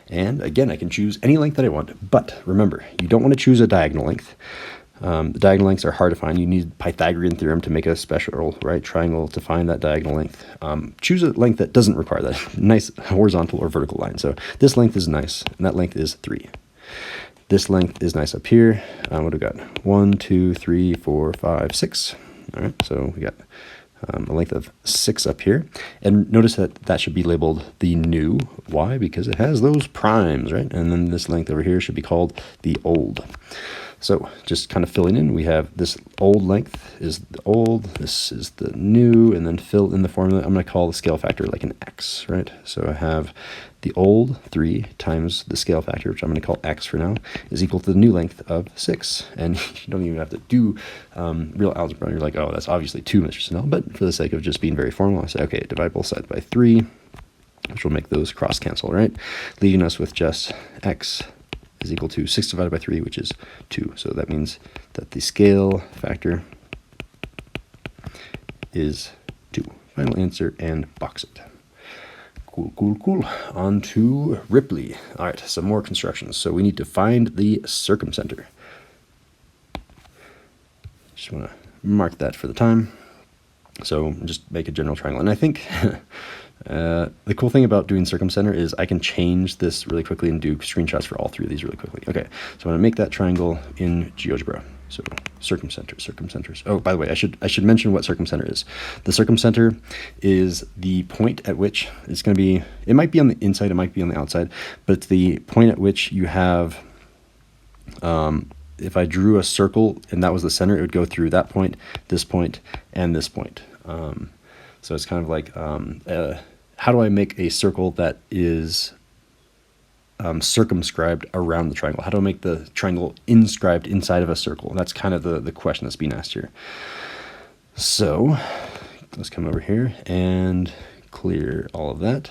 And again, I can choose any length that I want, but remember, you don't want to choose a diagonal length. The diagonal lengths are hard to find. You need Pythagorean theorem to make a special triangle to find that diagonal length. Choose a length that doesn't require that nice horizontal or vertical line. So this length is nice, and that length is 3. This length is nice up here. What do we got? 1, 2, 3, 4, 5, 6. All right, so we got a length of 6 up here. And notice that that should be labeled the new. Why? Because it has those primes, right? And then this length over here should be called the old. So just kind of filling in, we have this old length is the old, this is the new, and then fill in the formula. I'm going to call the scale factor like an x, right? So I have the old 3 times the scale factor, which I'm going to call x for now, is equal to the new length of 6. And you don't even have to do real algebra. You're like, oh, that's obviously 2, Mr. Snell. But for the sake of just being very formal, I say, okay, divide both sides by 3, which will make those cross cancel, right? Leaving us with just x is equal to 6 divided by 3, which is 2. So that means that the scale factor is 2. Final answer, and box it. Cool, cool, cool. On to Ripley. All right, some more constructions. So we need to find the circumcenter. Just want to mark that for the time. So just make a general triangle. And I think the cool thing about doing circumcenter is I can change this really quickly and do screenshots for all 3 of these really quickly. Okay, so I'm going to make that triangle in GeoGebra. So circumcenters. Oh, by the way, I should mention what circumcenter is. The circumcenter is the point at which it's going to be, it might be on the inside, it might be on the outside, but it's the point at which you have, if I drew a circle and that was the center, it would go through that point, and this point. So it's kind of like, how do I make a circle that is circumscribed around the triangle? How do I make the triangle inscribed inside of a circle? And that's kind of the question that's being asked here. So let's come over here and clear all of that.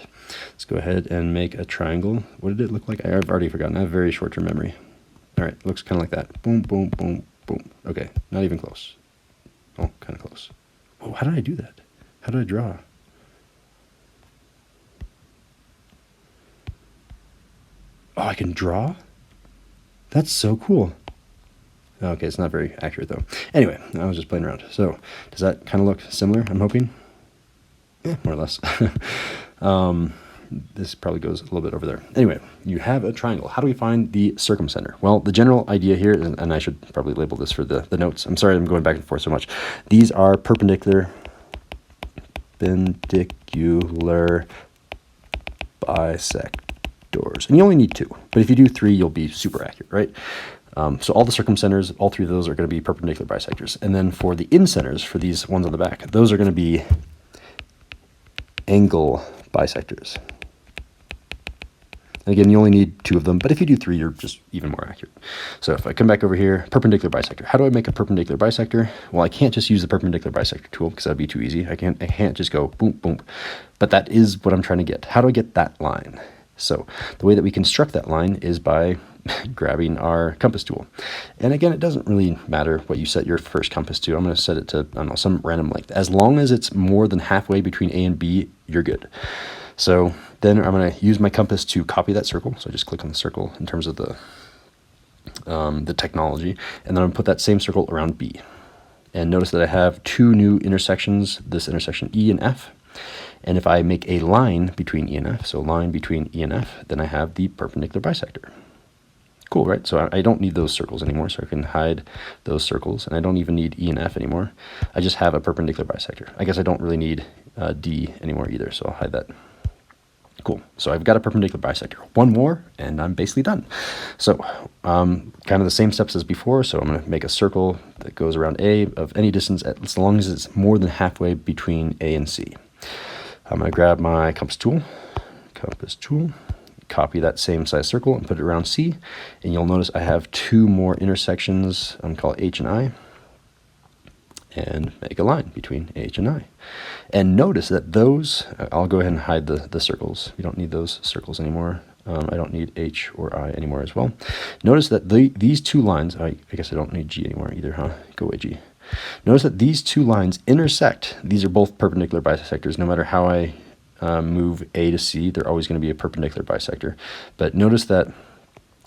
Let's go ahead and make a triangle. What did it look like? I've already forgotten. I have very short-term memory. All right, looks kind of like that. Boom, boom, boom, boom. Okay, not even close. Oh, kind of close. Oh, how did I do that? How did I draw? Oh, I can draw? That's so cool. Okay, it's not very accurate though. Anyway, I was just playing around. So, does that kind of look similar, I'm hoping? Yeah, more or less. This probably goes a little bit over there. Anyway, you have a triangle. How do we find the circumcenter? Well, the general idea here, and I should probably label this for the notes. I'm sorry I'm going back and forth so much. These are perpendicular bisectors. And you only need 2. But if you do 3, you'll be super accurate, right? So all the circumcenters, all 3 of those are going to be perpendicular bisectors. And then for the incenters, for these ones on the back, those are going to be angle bisectors. And again, you only need 2 of them, but if you do 3, you're just even more accurate. So if I come back over here, perpendicular bisector. How do I make a perpendicular bisector? Well, I can't just use the perpendicular bisector tool because that'd be too easy. I can't just go boom, boom. But that is what I'm trying to get. How do I get that line? So the way that we construct that line is by grabbing our compass tool. And again, it doesn't really matter what you set your first compass to. I'm going to set it to, I don't know, some random length. As long as it's more than halfway between A and B, you're good. So then I'm going to use my compass to copy that circle. So I just click on the circle in terms of the technology, and then I'm going to put that same circle around B. And notice that I have 2 new intersections, this intersection E and F. And if I make a line between E and F, so line between E and F, then I have the perpendicular bisector. Cool, right? So I don't need those circles anymore, so I can hide those circles, and I don't even need E and F anymore. I just have a perpendicular bisector. I guess I don't really need D anymore either, so I'll hide that. Cool. So I've got a perpendicular bisector. 1 more, and I'm basically done. So kind of the same steps as before. So I'm going to make a circle that goes around A of any distance as long as it's more than halfway between A and C. I'm going to grab my compass tool, copy that same size circle and put it around C. And you'll notice I have 2 more intersections. I'm going to call it H and I. And make a line between H and I. And notice that those, I'll go ahead and hide the circles. We don't need those circles anymore. I don't need H or I anymore as well. Notice that these 2 lines, I guess I don't need G anymore either, huh? Go away, G. Notice that these 2 lines intersect. These are both perpendicular bisectors. No matter how I move A to C, they're always going to be a perpendicular bisector. But notice that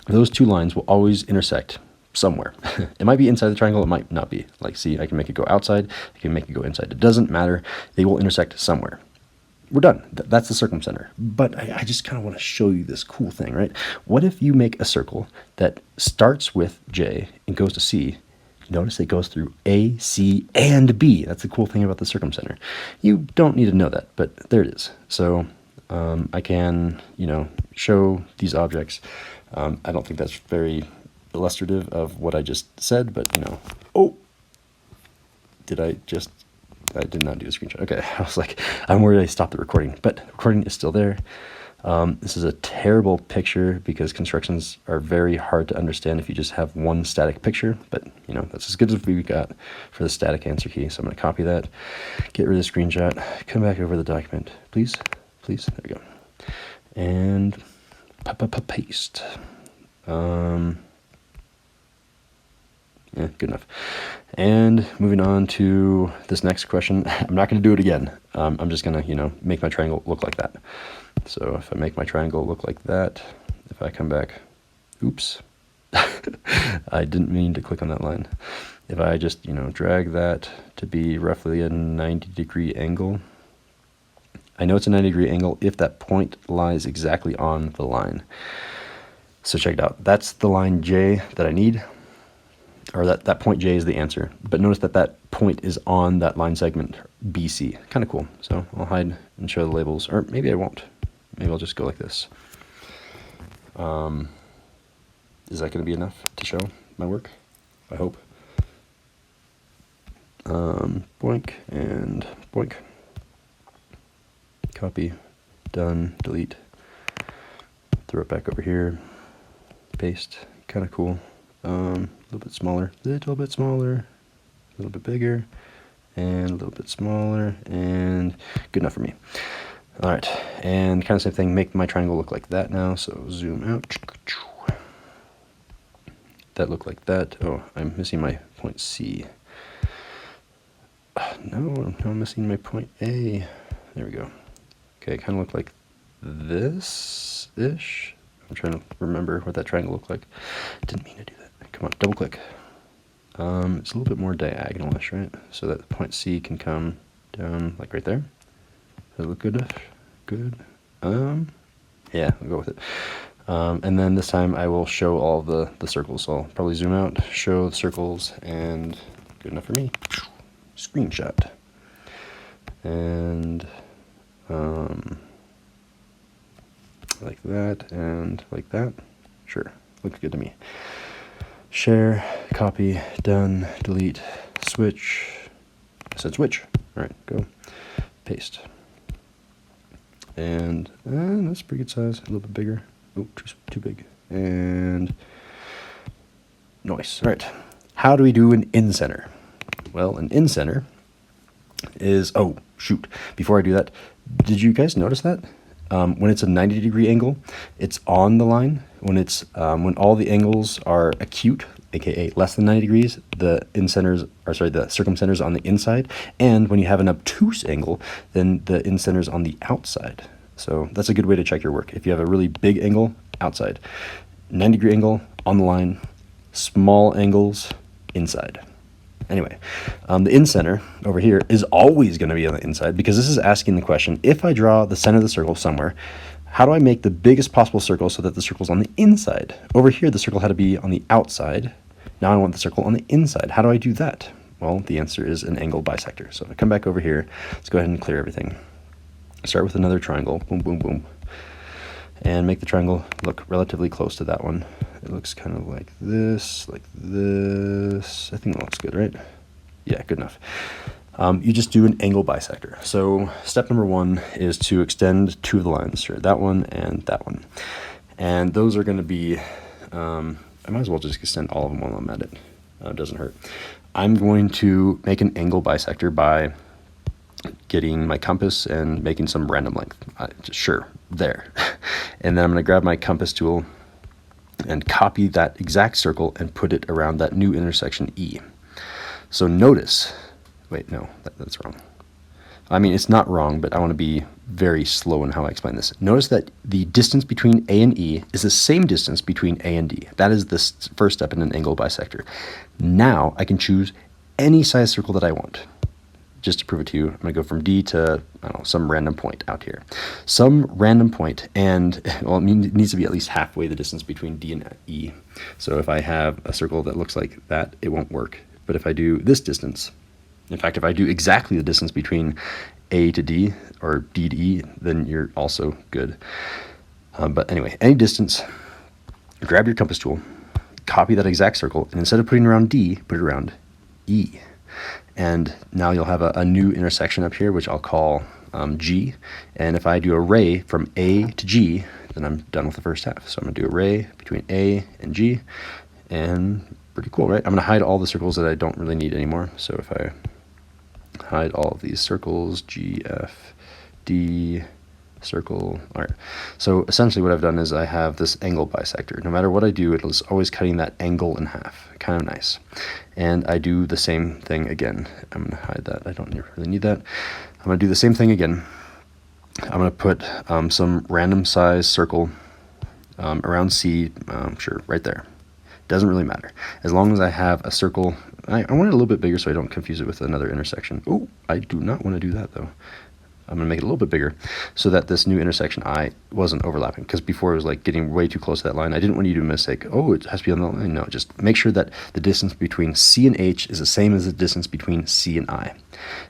those 2 lines will always intersect somewhere. It might be inside the triangle, it might not be. Like, see, I can make it go outside, I can make it go inside. It doesn't matter. They will intersect somewhere. We're done. That's the circumcenter. But I just kind of want to show you this cool thing, right? What if you make a circle that starts with J and goes to C notice it goes through A, C, and B. That's the cool thing about the circumcenter. You don't need to know that, but there it is. So I can, show these objects. I don't think that's very illustrative of what I just said, but, oh, I did not do a screenshot. Okay, I was like, I'm worried I stopped the recording, but the recording is still there. This is a terrible picture because constructions are very hard to understand if you just have one static picture, but that's as good as we got for the static answer key. So I'm going to copy that, get rid of the screenshot, come back over the document, please, there we go, and paste. Yeah, good enough. And moving on to this next question. I'm not going to do it again. I'm just going to, make my triangle look like that. So if I make my triangle look like that, if I come back, oops, I didn't mean to click on that line. If I just, drag that to be roughly a 90-degree angle, I know it's a 90-degree angle if that point lies exactly on the line. So check it out. That's the line J that I need. Or that point J is the answer. But notice that point is on that line segment BC. Kind of cool. So I'll hide and show the labels. Or maybe I won't. Maybe I'll just go like this. Is that going to be enough to show my work? I hope. Boink and boink. Copy. Done. Delete. Throw it back over here. Paste. Kind of cool. A little bit smaller, a little bit bigger, and a little bit smaller, and good enough for me. All right, and kind of same thing, make my triangle look like that now, so zoom out. That look like that. Oh, I'm missing my point C. No, I'm missing my point A. There we go. Okay, kind of look like this-ish. I'm trying to remember what that triangle looked like. Didn't mean to do that. Come on, double click. It's a little bit more diagonalish, right? So that point C can come down like right there. Does that look good enough? Good. Yeah, I'll go with it. And then this time I will show all the circles. So I'll probably zoom out, show the circles, and good enough for me. Screenshot. And like that and like that. Sure, looks good to me. Share, copy, done, delete, switch. I said switch. All right, go. Paste. And that's a pretty good size. A little bit bigger. Oh, too big. And nice. All right. How do we do an in-center? Well, an in-center is, oh, shoot. Before I do that, did you guys notice that? When it's a 90-degree angle, it's on the line. When it's when all the angles are acute, aka less than 90 degrees, the circumcenter's on the inside. And when you have an obtuse angle, then the in-center's on the outside. So that's a good way to check your work. If you have a really big angle, outside. 90-degree angle, on the line. Small angles, inside. Anyway, the in-center over here is always going to be on the inside because this is asking the question, if I draw the center of the circle somewhere, how do I make the biggest possible circle so that the circle's on the inside? Over here, the circle had to be on the outside. Now I want the circle on the inside. How do I do that? Well, the answer is an angle bisector. So if I come back over here, let's go ahead and clear everything. Start with another triangle, boom, boom, boom, and make the triangle look relatively close to that one. It looks kind of like this, like this. I think that looks good, right? Yeah, good enough. You just do an angle bisector. So step number one is to extend two of the lines, sure, that one and that one. And those are going to be, I might as well just extend all of them while I'm at it. It doesn't hurt. I'm going to make an angle bisector by getting my compass and making some random length. Sure, there. And then I'm going to grab my compass tool and copy that exact circle and put it around that new intersection E. So notice, wait, no, that's wrong. I mean, it's not wrong, but I want to be very slow in how I explain this. Notice that the distance between A and E is the same distance between A and D. That is the first step in an angle bisector. Now I can choose any size circle that I want. Just to prove it to you, I'm going to go from D to, I don't know, some random point out here. Some random point, and, well, it needs to be at least halfway the distance between D and E. So if I have a circle that looks like that, it won't work. but if I do this distance, in fact, if I do exactly the distance between A to D or D to E, then you're also good. But anyway, any distance, grab your compass tool, copy that exact circle, and instead of putting it around D, put it around E. And now you'll have a new intersection up here, which I'll call G. And if I do a ray from A to G, then I'm done with the first half. So I'm going to do a ray between A and G, and pretty cool, right? I'm going to hide all the circles that I don't really need anymore. So if I hide all of these circles, G, F, D, circle. All right. So essentially what I've done is I have this angle bisector. No matter what I do, it's always cutting that angle in half. Kind of nice. And I do the same thing again. I'm going to hide that. I don't really need that. I'm going to do the same thing again. I'm going to put some random size circle around C, sure, right there. Doesn't really matter. As long as I have a circle, I want it a little bit bigger so I don't confuse it with another intersection. Oh, I do not want to do that though. I'm going to make it a little bit bigger so that this new intersection I wasn't overlapping, because before it was like getting way too close to that line. I didn't want you to mistake, oh, it has to be on the line. No, just make sure that the distance between C and H is the same as the distance between C and I.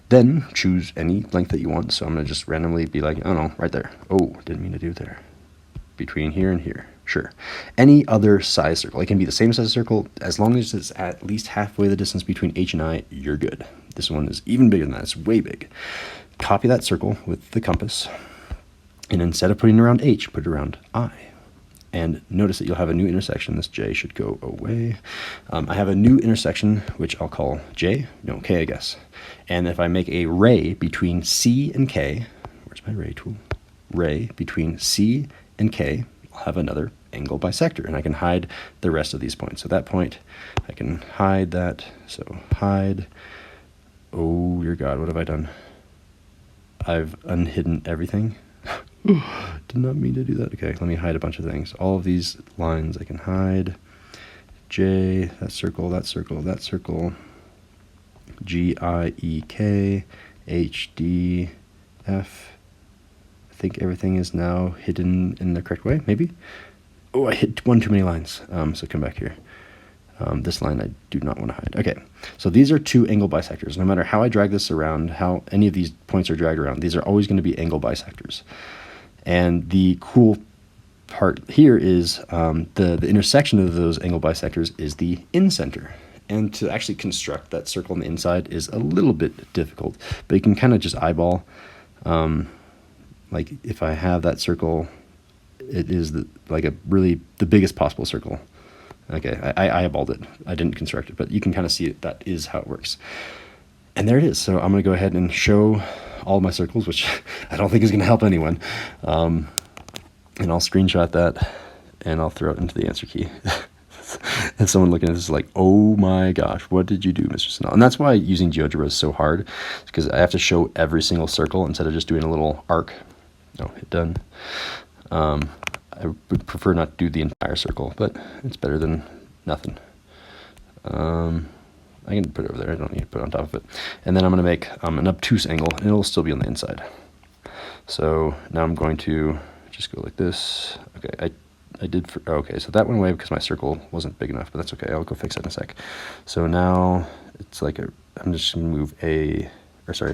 Then choose any length that you want. So I'm going to just randomly be like, oh no, right there. Oh, didn't mean to do it there. Between here and here. Sure. Any other size circle. It can be the same size circle. As long as it's at least halfway the distance between H and I, you're good. This one is even bigger than that. It's way big. Copy that circle with the compass, and instead of putting it around H, put it around I. And notice that you'll have a new intersection. This J should go away. I have a new intersection, which I'll call J, no, K, I guess. And if I make a ray between C and K, where's my ray tool? Ray between C and K, I'll have another angle bisector, and I can hide the rest of these points. So that point, I can hide that. So hide. Oh, dear God, what have I done? I've unhidden everything. Did not mean to do that. Okay, let me hide a bunch of things. All of these lines I can hide. J, that circle, that circle, that circle. G, I, E, K, H, D, F. I think everything is now hidden in the correct way, maybe? Oh, I hit one too many lines. So come back here. This line I do not want to hide. Okay, so these are two angle bisectors. No matter how I drag this around, how any of these points are dragged around, these are always going to be angle bisectors. And the cool part here is the intersection of those angle bisectors is the incenter. And to actually construct that circle on the inside is a little bit difficult, but you can kind of just eyeball. Like if I have that circle, it is like a really the biggest possible circle. Okay, I eyeballed it. I didn't construct it, but you can kind of see it. That is how it works. And there it is. So I'm going to go ahead and show all my circles, which I don't think is going to help anyone. And I'll screenshot that, and I'll throw it into the answer key. And someone looking at this is like, oh my gosh, what did you do, Mr. Snell? And that's why using GeoGebra is so hard, because I have to show every single circle instead of just doing a little arc. Oh, hit done. I would prefer not to do the entire circle, but it's better than nothing. I can put it over there. I don't need to put it on top of it. And then I'm going to make an obtuse angle, and it'll still be on the inside. So now I'm going to just go like this. Okay, I did, okay, so that went away because my circle wasn't big enough, but that's okay. I'll go fix it in a sec. So now it's like I'm just going to move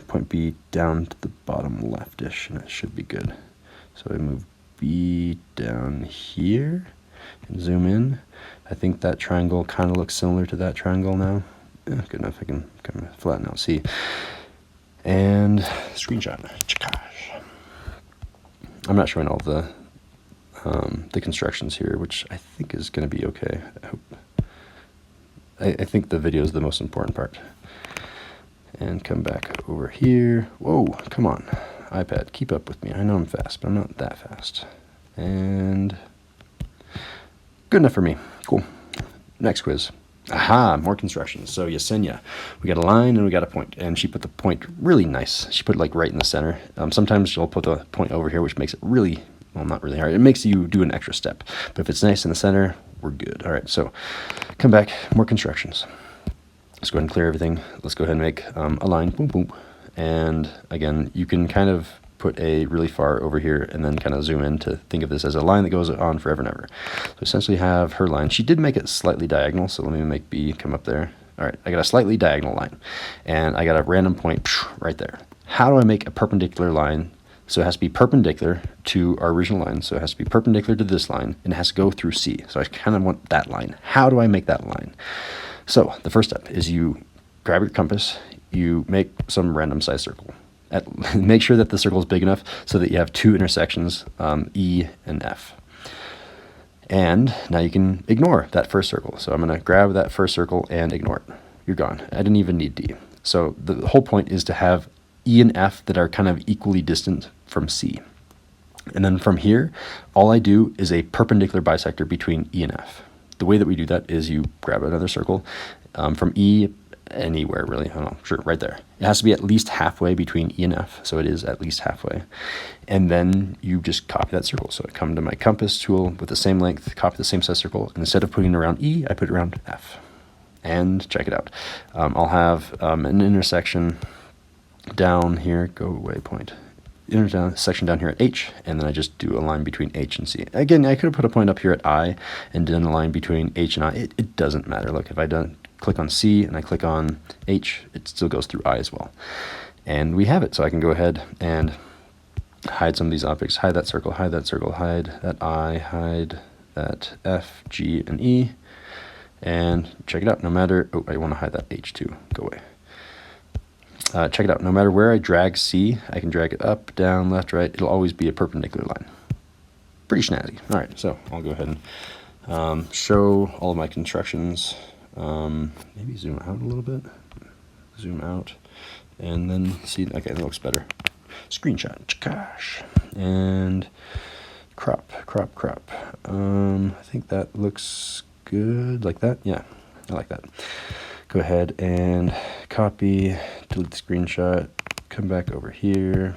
point B down to the bottom leftish, and it should be good. So I move B down here and zoom in. I think that triangle kind of looks similar to that triangle now. Yeah, good enough. I can kind of flatten out C. And screenshot. I'm not showing all the constructions here, which I think is going to be okay. I think the video is the most important part. And come back over here. Whoa, come on. iPad, keep up with me. I know I'm fast, but I'm not that fast. And good enough for me. Cool. Next quiz. Aha, more constructions. So Yesenia, we got a line and we got a point, and she put the point really nice. She put it like right in the center. Sometimes she'll put the point over here, which makes it really, well, not really hard. It makes you do an extra step. But if it's nice in the center, we're good. All right, so come back, more constructions. Let's go ahead and clear everything. Let's go ahead and make a line, boom, boom. And again, you can kind of put a really far over here and then kind of zoom in to think of this as a line that goes on forever and ever. So essentially have her line. She did make it slightly diagonal, so let me make B come up there. All right, I got a slightly diagonal line, and I got a random point right there. How do I make a perpendicular line? So it has to be perpendicular to our original line. So it has to be perpendicular to this line, and it has to go through C. So I kind of want that line. How do I make that line? So the first step is you grab your compass, you make some random size circle. Make sure that the circle is big enough so that you have two intersections, E and F. And now you can ignore that first circle. So I'm going to grab that first circle and ignore it. You're gone. I didn't even need D. So the whole point is to have E and F that are kind of equally distant from C. And then from here, all I do is a perpendicular bisector between E and F. The way that we do that is you grab another circle from E, anywhere really, I don't know, sure, right there. It has to be at least halfway between E and F, so it is at least halfway. And then you just copy that circle. So I come to my compass tool with the same length, copy the same size circle, and instead of putting it around E, I put it around F. And check it out. I'll have an intersection down here, go away point, intersection down here at H, and then I just do a line between H and C. Again, I could have put a point up here at I and done a line between H and I. It doesn't matter. Look, if I click on C and I click on H, it still goes through I as well. And we have it. So I can go ahead and hide some of these objects, hide that circle, hide that circle, hide that I, hide that F, G, and E. And check it out. No matter, oh, I want to hide that H too. Go away. Check it out. No matter where I drag C, I can drag it up, down, left, right. It'll always be a perpendicular line. Pretty snazzy. All right, so I'll go ahead and show all of my constructions. Maybe zoom out a little bit. Zoom out, and then see. Okay, that looks better. Screenshot. Gosh. And crop. I think that looks good. Like that. Yeah, I like that. Go ahead and copy, delete the screenshot, come back over here,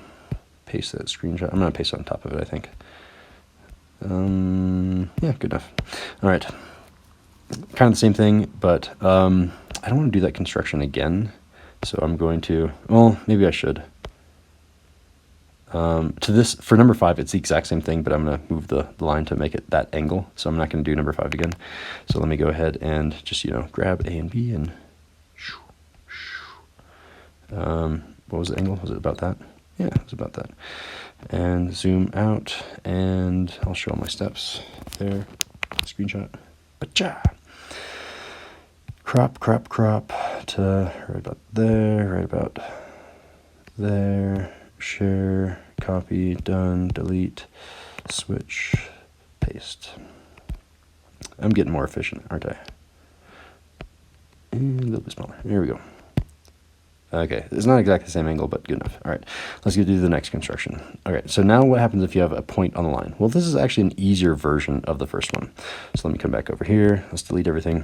paste that screenshot. I'm going to paste it on top of it, I think. Yeah, good enough. All right. Kind of the same thing, but I don't want to do that construction again. So I'm going to, well, maybe I should. To this, for number 5, it's the exact same thing, but I'm going to move the line to make it that angle. So I'm not going to do number 5 again. So let me go ahead and just, grab A and B and what was the angle? Was it about that? Yeah, it was about that. And zoom out, and I'll show my steps there. Screenshot. Ba-cha! Crop to right about there, right about there. Share, copy, done, delete, switch, paste. I'm getting more efficient, aren't I? And a little bit smaller. Here we go. Okay, it's not exactly the same angle, but good enough. All right, let's go do the next construction. Okay, so now what happens if you have a point on the line? Well, this is actually an easier version of the first one. So let me come back over here. Let's delete everything.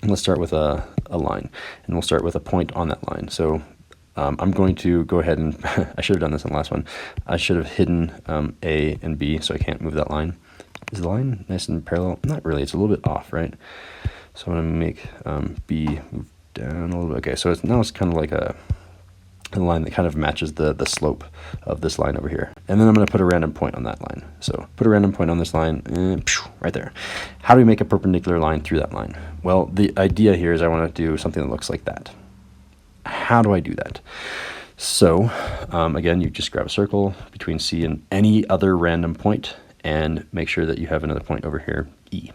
And let's start with a line, and we'll start with a point on that line. So I'm going to go ahead and, I should have done this in the last one. I should have hidden A and B, so I can't move that line. Is the line nice and parallel? Not really, it's a little bit off, right? So I'm going to make B move down a little bit. Okay, so now it's kind of like a line that kind of matches the slope of this line over here. And then I'm going to put a random point on that line. So put a random point on this line, and right there. How do we make a perpendicular line through that line? Well, the idea here is I want to do something that looks like that. How do I do that? So again, you just grab a circle between C and any other random point, and make sure that you have another point over here, E.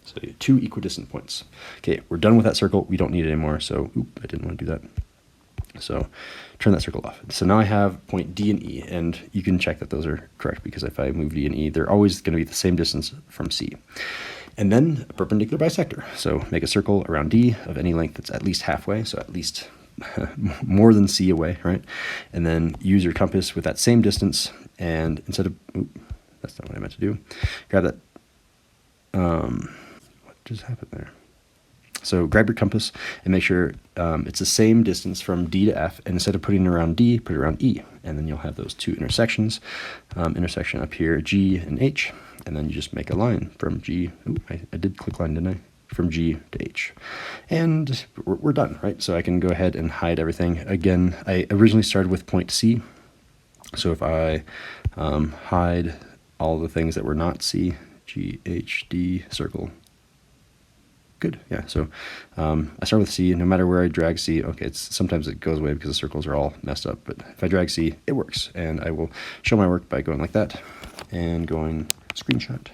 So 2 equidistant points. Okay, we're done with that circle. We don't need it anymore. So, I didn't want to do that. So turn that circle off. So now I have point D and E, and you can check that those are correct, because if I move D and E, they're always going to be the same distance from C. And then a perpendicular bisector. So make a circle around D of any length that's at least halfway, so at least more than C away, right? And then use your compass with that same distance, and instead of, that's not what I meant to do, grab that, what just happened there? So grab your compass and make sure it's the same distance from D to F, and instead of putting it around D, put it around E, and then you'll have those 2 intersections, intersection up here, G and H, and then you just make a line from G, I did click line, didn't I? From G to H, and we're done, right? So I can go ahead and hide everything. Again, I originally started with point C, so if I hide all the things that were not C, G, H, D, circle, Good, yeah, so I start with C, and no matter where I drag C, okay, sometimes it goes away because the circles are all messed up, but if I drag C, it works, and I will show my work by going like that, and going screenshot,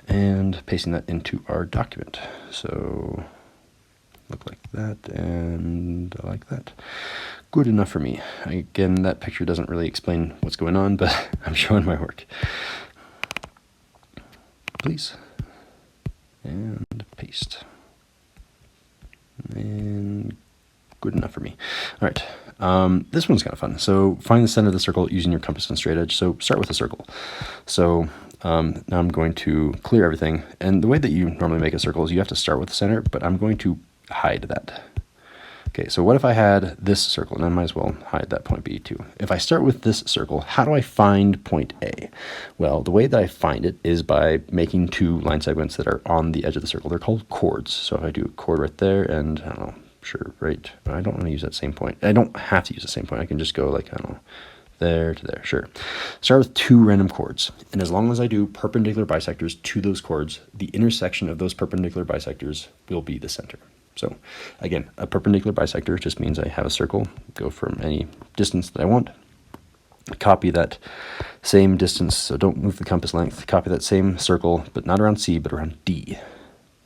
and pasting that into our document. So look like that, and like that. Good enough for me. Again, that picture doesn't really explain what's going on, but I'm showing my work. Please. And paste. And good enough for me. All right, this one's kind of fun. So find the center of the circle using your compass and straight edge. So start with a circle. So now I'm going to clear everything. And the way that you normally make a circle is you have to start with the center, but I'm going to hide that. Okay, so what if I had this circle, and I might as well hide that point B too. If I start with this circle, how do I find point A? Well, the way that I find it is by making two line segments that are on the edge of the circle. They're called chords. So if I do a chord right there, and I don't know, sure, right, I don't want to use that same point. I don't have to use the same point. I can just go like, I don't know, there to there, sure. Start with two random chords, and as long as I do perpendicular bisectors to those chords, the intersection of those perpendicular bisectors will be the center. So again, a perpendicular bisector just means I have a circle, go from any distance that I want, copy that same distance, so don't move the compass length, copy that same circle, but not around C, but around D.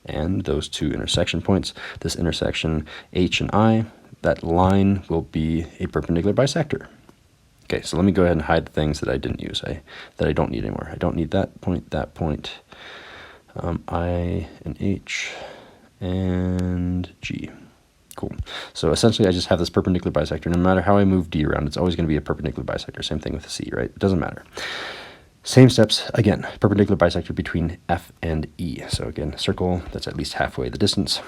And those two intersection points, this intersection H and I, that line will be a perpendicular bisector. Okay, so let me go ahead and hide the things that I didn't use, that I don't need anymore. I don't need that point, I and H, and G. Cool. So essentially I just have this perpendicular bisector. No matter how I move D around, it's always going to be a perpendicular bisector. Same thing with the C, right? It doesn't matter. Same steps, again, perpendicular bisector between F and E. So again, circle that's at least halfway the distance.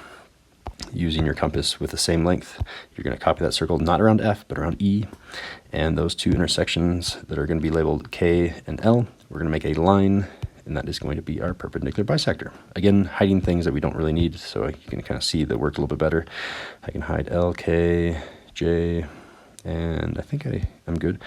Using your compass with the same length, you're going to copy that circle not around F, but around E. And those two intersections that are going to be labeled K and L, we're going to make a line, and that is going to be our perpendicular bisector. Again, hiding things that we don't really need, so you can kind of see the work a little bit better. I can hide L, K, J, and I think I'm good.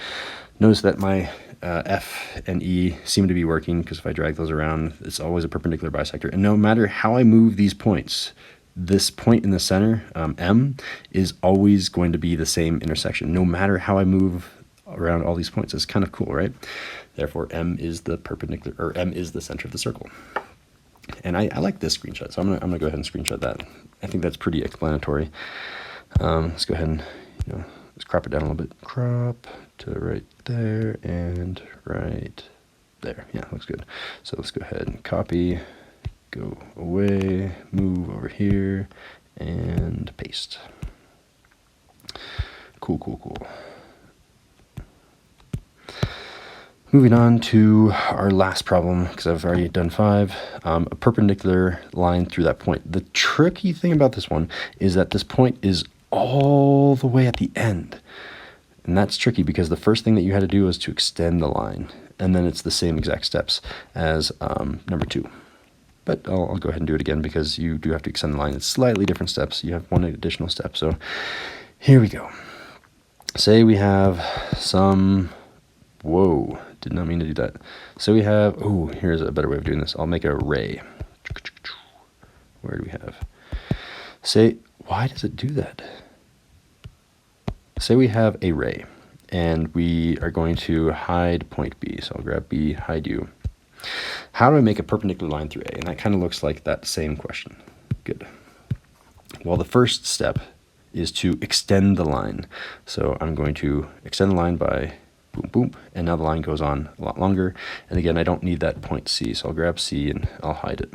Notice that my F and E seem to be working, because if I drag those around, it's always a perpendicular bisector. And no matter how I move these points, this point in the center, M, is always going to be the same intersection, no matter how I move around all these points. It's kind of cool, right? Therefore, M is the perpendicular, or M is the center of the circle. And I like this screenshot, so I'm gonna go ahead and screenshot that. I think that's pretty explanatory. Let's go ahead and let's crop it down a little bit. Crop to right there and right there. Yeah, looks good. So let's go ahead and copy, go away, move over here, and paste. Cool, cool, cool. Moving on to our last problem, because I've already done 5, a perpendicular line through that point. The tricky thing about this one is that this point is all the way at the end. And that's tricky because the first thing that you had to do was to extend the line. And then it's the same exact steps as number 2. But I'll go ahead and do it again because you do have to extend the line. It's slightly different steps. You have one additional step. So here we go. Say we have some... Whoa, did not mean to do that. So we have, oh, here's a better way of doing this. I'll make a ray. Where do we have? Say, why does it do that? Say we have a ray, and we are going to hide point B. So I'll grab B, hide U. How do I make a perpendicular line through A? And that kind of looks like that same question. Good. Well, the first step is to extend the line. So I'm going to extend the line by boom, boom, and now the line goes on a lot longer. And again, I don't need that point C, so I'll grab C and I'll hide it.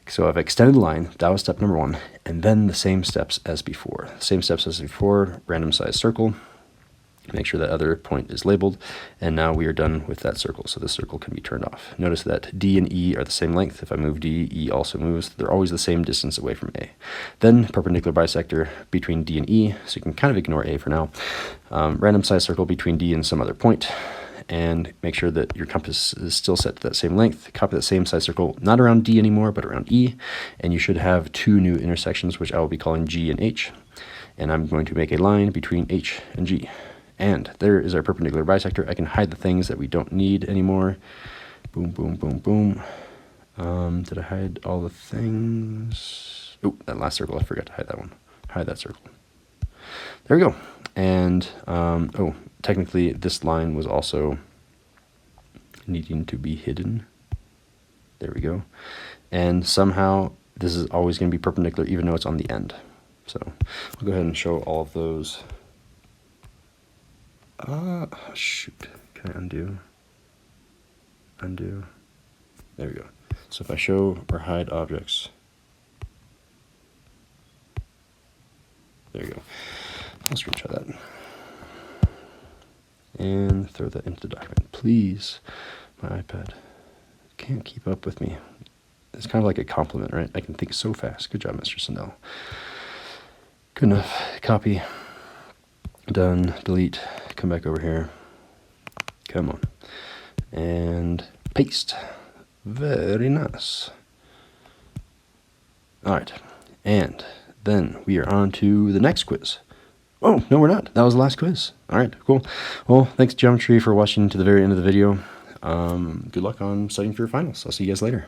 So I've extended the line, that was step number 1, and then the same steps as before. Same steps as before, random size circle, make sure that other point is labeled, and now we are done with that circle, so this circle can be turned off. Notice that D and E are the same length. If I move D, E also moves. They're always the same distance away from A. Then perpendicular bisector between D and E, so you can kind of ignore A for now. Random size circle between D and some other point, and make sure that your compass is still set to that same length. Copy that same size circle, not around D anymore, but around E, and you should have 2 new intersections, which I will be calling G and H, and I'm going to make a line between H and G. And there is our perpendicular bisector. I can hide the things that we don't need anymore. Boom, boom, boom, boom. Did I hide all the things? Oh, that last circle, I forgot to hide that one. Hide that circle. There we go. And, oh, technically this line was also needing to be hidden. There we go. And somehow this is always going to be perpendicular even though it's on the end. So I'll go ahead and show all of those. Shoot. Can I undo? Undo. There we go. So if I show or hide objects, there you go. I'll screenshot that and throw that into the document. Please, my iPad can't keep up with me. It's kind of like a compliment, right? I can think so fast. Good job, Mr. Sandell. Good enough. Copy. Done. Delete. Come back over here. Come on. And paste. Very nice. All right. And then we are on to the next quiz. Oh, no, we're not. That was the last quiz. All right, cool. Well, thanks, Geometry, for watching to the very end of the video. Good luck on studying for your finals. I'll see you guys later.